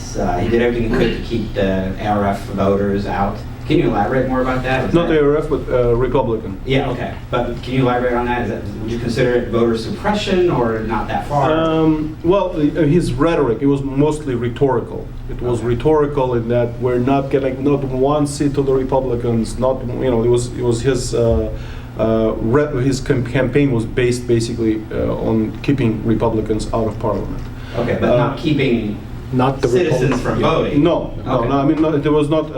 everything he could to keep the ARF voters out. Can you elaborate more about that? Not ARF, but Republican. Yeah, okay. But can you elaborate on that? Would you consider it voter suppression or not that far? Well, his rhetoric, it was mostly rhetorical. It was rhetorical in that we're not getting not one seat to the Republicans. Not it was his campaign was based basically on keeping Republicans out of parliament. Okay, but not keeping not the citizens from voting. No. I mean, there was not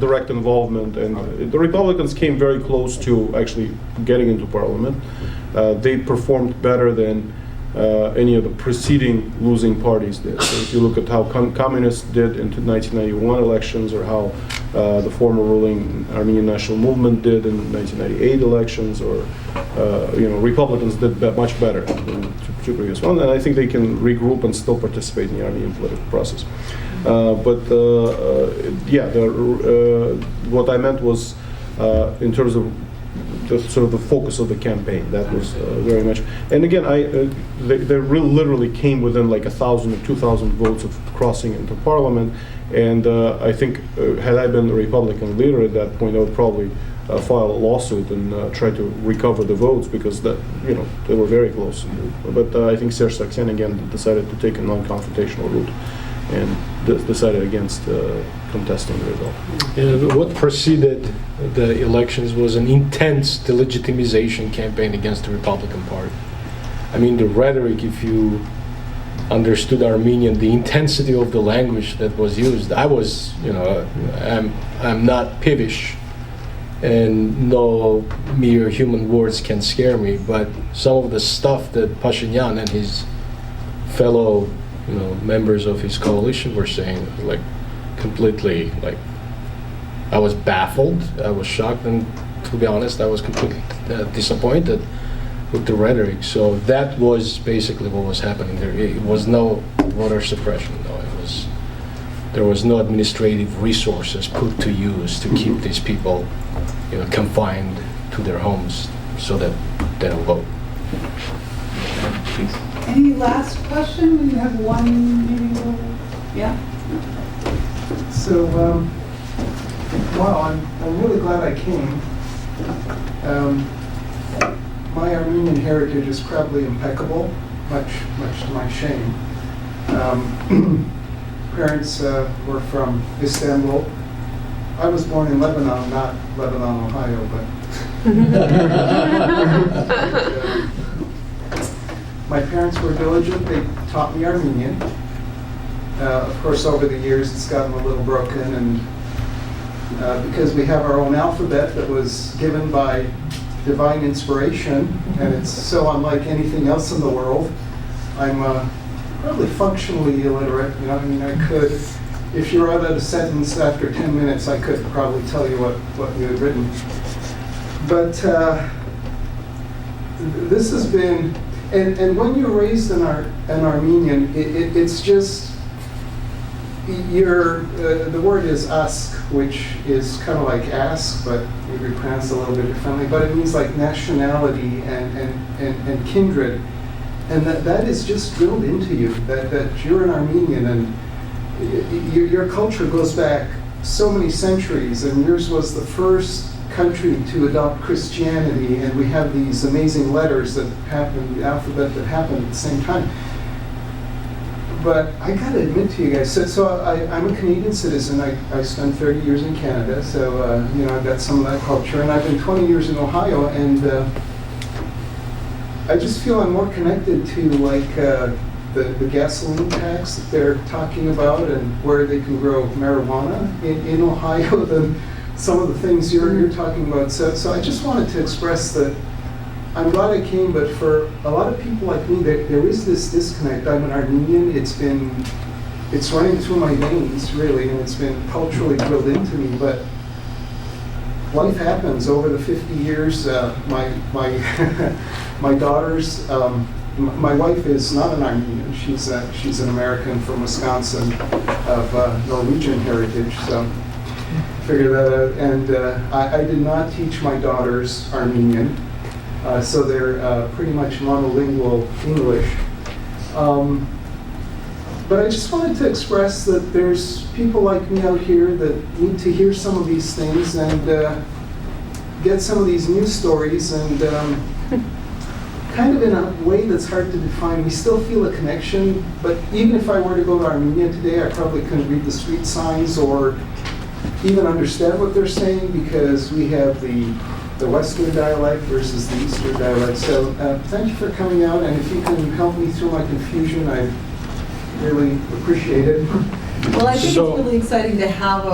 direct involvement, and the Republicans came very close to actually getting into parliament. They performed better than any of the preceding losing parties did. So if you look at how communists did in the 1991 elections, or how the former ruling Armenian National Movement did in 1998 elections, or Republicans did much better than the previous one, and I think they can regroup and still participate in the Armenian political process. What I meant was in terms of the focus of the campaign. That was very much. And again, they literally came within like 1,000 or 2,000 votes of crossing into parliament. And I think had I been the Republican leader at that point, I would probably file a lawsuit and try to recover the votes, because they were very close. But I think Serzh Sargsyan again decided to take a non-confrontational route and decided against contesting the result. What preceded the elections was an intense delegitimization campaign against the Republican Party. I mean, the rhetoric, if you understood Armenian, the intensity of the language that was used, I'm not peevish, and no mere human words can scare me, but some of the stuff that Pashinyan and his fellow members of his coalition were saying, like, completely, like, I was baffled, I was shocked, and to be honest, I was completely disappointed with the rhetoric. So that was basically what was happening there. It was no voter suppression, there was no administrative resources put to use to keep these people, confined to their homes so that they don't vote. Any last question? We have one, maybe. Yeah. So, I'm really glad I came. My Armenian heritage is probably impeccable, much to my shame. Parents were from Istanbul. I was born in Lebanon, not Lebanon, Ohio, but my parents were diligent. They taught me Armenian. Of course, over the years, it's gotten a little broken, and because we have our own alphabet that was given by divine inspiration, and it's so unlike anything else in the world, I'm probably functionally illiterate. I could, if you wrote out a sentence after 10 minutes, I could probably tell you what you had written. But this has been, and when you're raised an Armenian, it's just, the word is ask, which is kind of like ask, but maybe pronounced a little bit differently, but it means like nationality and kindred. And that is just drilled into you, that you're an Armenian, and your culture goes back so many centuries, and yours was the first country to adopt Christianity, and we have these amazing letters that happened, the alphabet that happened at the same time. But I gotta admit to you guys, so I'm a Canadian citizen. I spent 30 years in Canada, so you know, I've got some of that culture, and I've been 20 years in Ohio, and I just feel I'm more connected to like the gasoline tax that they're talking about and where they can grow marijuana in Ohio than some of the things you're talking about. So I just wanted to express that I'm glad I came, but for a lot of people like me, there is this disconnect. I'm an Armenian. It's running through my veins, really, and it's been culturally drilled into me. But life happens over the 50 years. My daughters, my wife is not an Armenian. She's an American from Wisconsin of Norwegian heritage. So figure that out. And I did not teach my daughters Armenian. So they're pretty much monolingual English. But I just wanted to express that there's people like me out here that need to hear some of these things and get some of these news stories, and kind of in a way that's hard to define. We still feel a connection, but even if I were to go to Armenia today, I probably couldn't read the street signs or even understand what they're saying, because we have the Western dialect versus the Eastern dialect. So thank you for coming out, and if you can help me through my confusion, I really appreciate it. Well, I think it's really exciting to have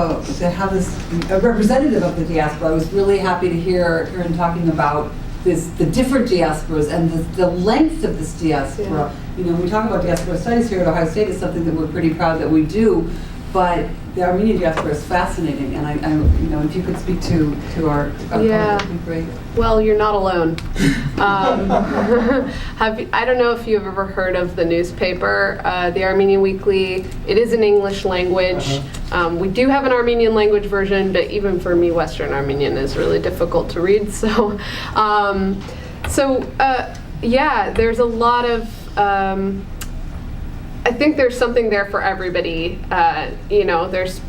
this a representative of the diaspora. I was really happy to hear him talking about the different diasporas and the length of this diaspora. Yeah. You know, we talk about diaspora studies here at Ohio State. It's something that we're pretty proud that we do, but the Armenian diaspora is fascinating, and I you know, if you could speak to our yeah, that would be great. Well, you're not alone. I don't know if you've ever heard of the newspaper, the Armenian Weekly. It is in English language. We do have an Armenian language version, but even for me, Western Armenian is really difficult to read. So, yeah, there's a lot of. I think there's something there for everybody. You know, there's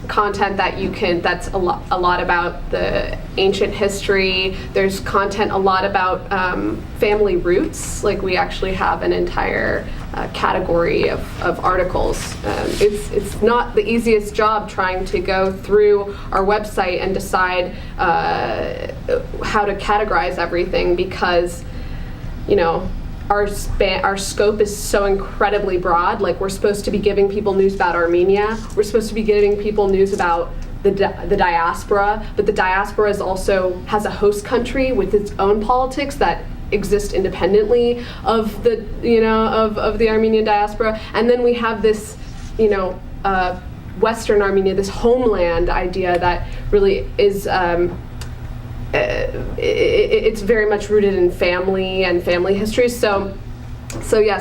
content that you can, that's a lot about the ancient history. There's content a lot about family roots. Like, we actually have an entire category of articles. It's not the easiest job trying to go through our website and decide how to categorize everything, because, you know, our scope is so incredibly broad. Like, we're supposed to be giving people news about Armenia. We're supposed to be giving people news about the diaspora, but the diaspora also has a host country with its own politics that exist independently of the, you know, of the Armenian diaspora. And then we have this, you know, Western Armenia, this homeland idea that really is. It's very much rooted in family and family history. So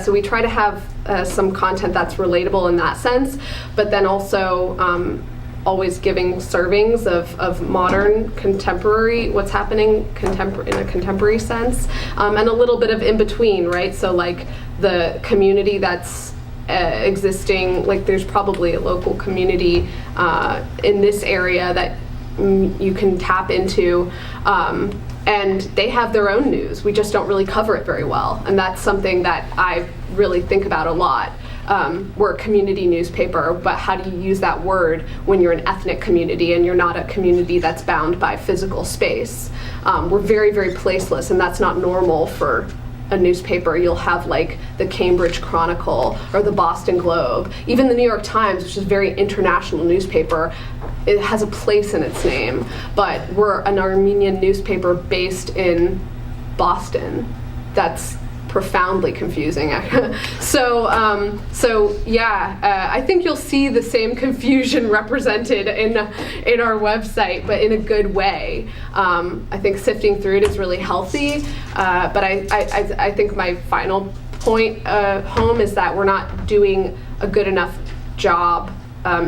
we try to have some content that's relatable in that sense, but then also always giving servings of modern, contemporary, what's happening in a contemporary sense, and a little bit of in between, right? So like the community that's existing, like there's probably a local community in this area that you can tap into, and they have their own news. We just don't really cover it very well, and that's something that I really think about a lot. We're a community newspaper, but how do you use that word when you're an ethnic community and you're not a community that's bound by physical space? We're very, very placeless, and that's not normal for a newspaper. You'll have like the Cambridge Chronicle or the Boston Globe, even the New York Times, which is a very international newspaper. It has a place in its name, but we're an Armenian newspaper based in Boston. That's profoundly confusing. So yeah, I think you'll see the same confusion represented in our website, but in a good way. I think sifting through it is really healthy, but I think my final point home is that we're not doing a good enough job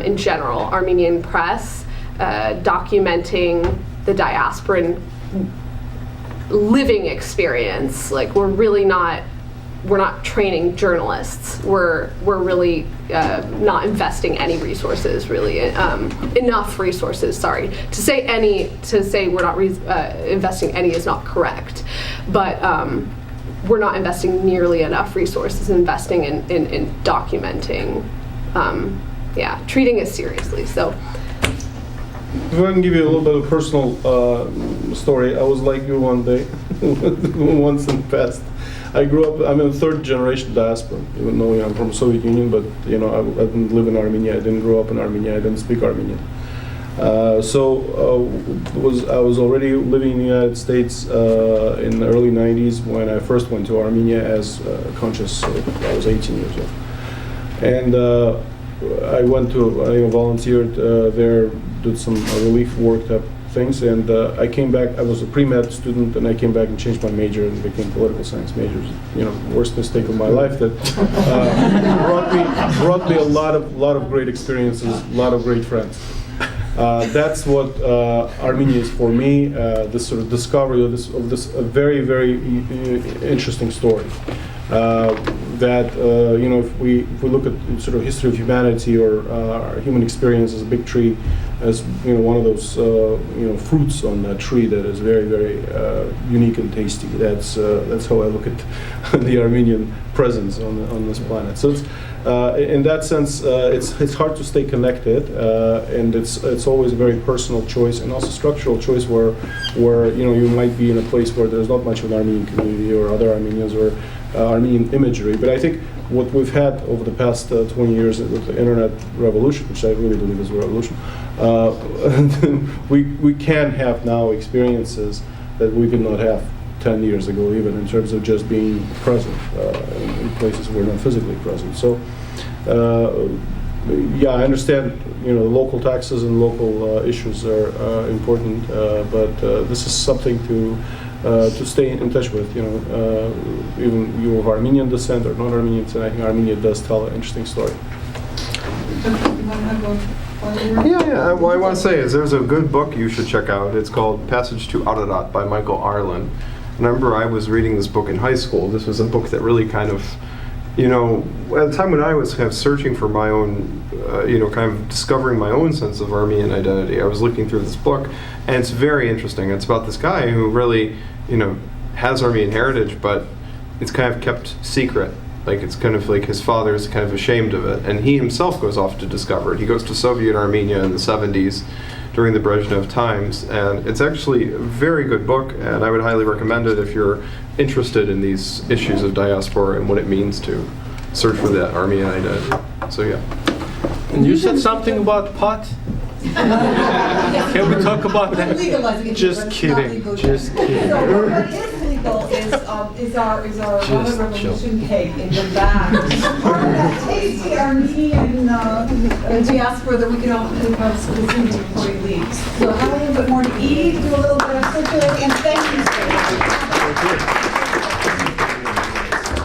in general, Armenian Press, documenting the diasporan living experience. Like, we're not training journalists. We're really not investing any resources, really, enough resources, sorry. To say we're not investing any is not correct. But we're not investing nearly enough resources investing in documenting, treating it seriously. So. If I can give you a little bit of personal story, I was like you one day, once in the past. I grew up, I'm a third generation diaspora, even though I'm from the Soviet Union, but I didn't live in Armenia, I didn't grow up in Armenia, I didn't speak Armenian. I was already living in the United States in the early 90s when I first went to Armenia as conscious, I was 18 years old. And I volunteered there, did some relief work type things, and I came back. I was a pre-med student, and I came back and changed my major and became political science major. Worst mistake of my life that brought me a lot of great experiences, a lot of great friends. That's what Armenia is for me. This sort of discovery of this very, very interesting story. If we look at sort of history of humanity or human experience as a big tree, as one of those fruits on that tree that is very, very unique and tasty. That's how I look at the Armenian presence on this planet. So it's, in that sense, it's hard to stay connected, and it's always a very personal choice and also structural choice where you might be in a place where there's not much of an Armenian community or other Armenians or Armenian imagery. But I think what we've had over the past 20 years with the internet revolution, which I really believe is a revolution, we can have now experiences that we did not have 10 years ago, even in terms of just being present in places we're not physically present. So, I understand, local taxes and local issues are important, but this is something to stay in touch with. Even you of Armenian descent or non-Armenian descent, I think Armenia does tell an interesting story. Yeah. What I want to say is there's a good book you should check out. It's called Passage to Ararat by Michael Arlen. And I remember I was reading this book in high school. This was a book that really kind of, at the time when I was kind of searching for my own, kind of discovering my own sense of Armenian identity, I was looking through this book, and it's very interesting. It's about this guy who really, has Armenian heritage, but it's kind of kept secret. Like, it's kind of like his father is kind of ashamed of it, and he himself goes off to discover it. He goes to Soviet Armenia in the 70s during the Brezhnev times, and it's actually a very good book, and I would highly recommend it if you're interested in these issues of diaspora and what it means to search for that Armenian identity. So yeah. And you said something about pot? Can we talk about that? Just kidding. Just kidding. So what is legal is our Rubber Revolution cake in the back. Part of that tasty Armenian diaspora that we can all consume before we leave. So have a little bit more to eat, do a little bit of circulating, and thank you so much.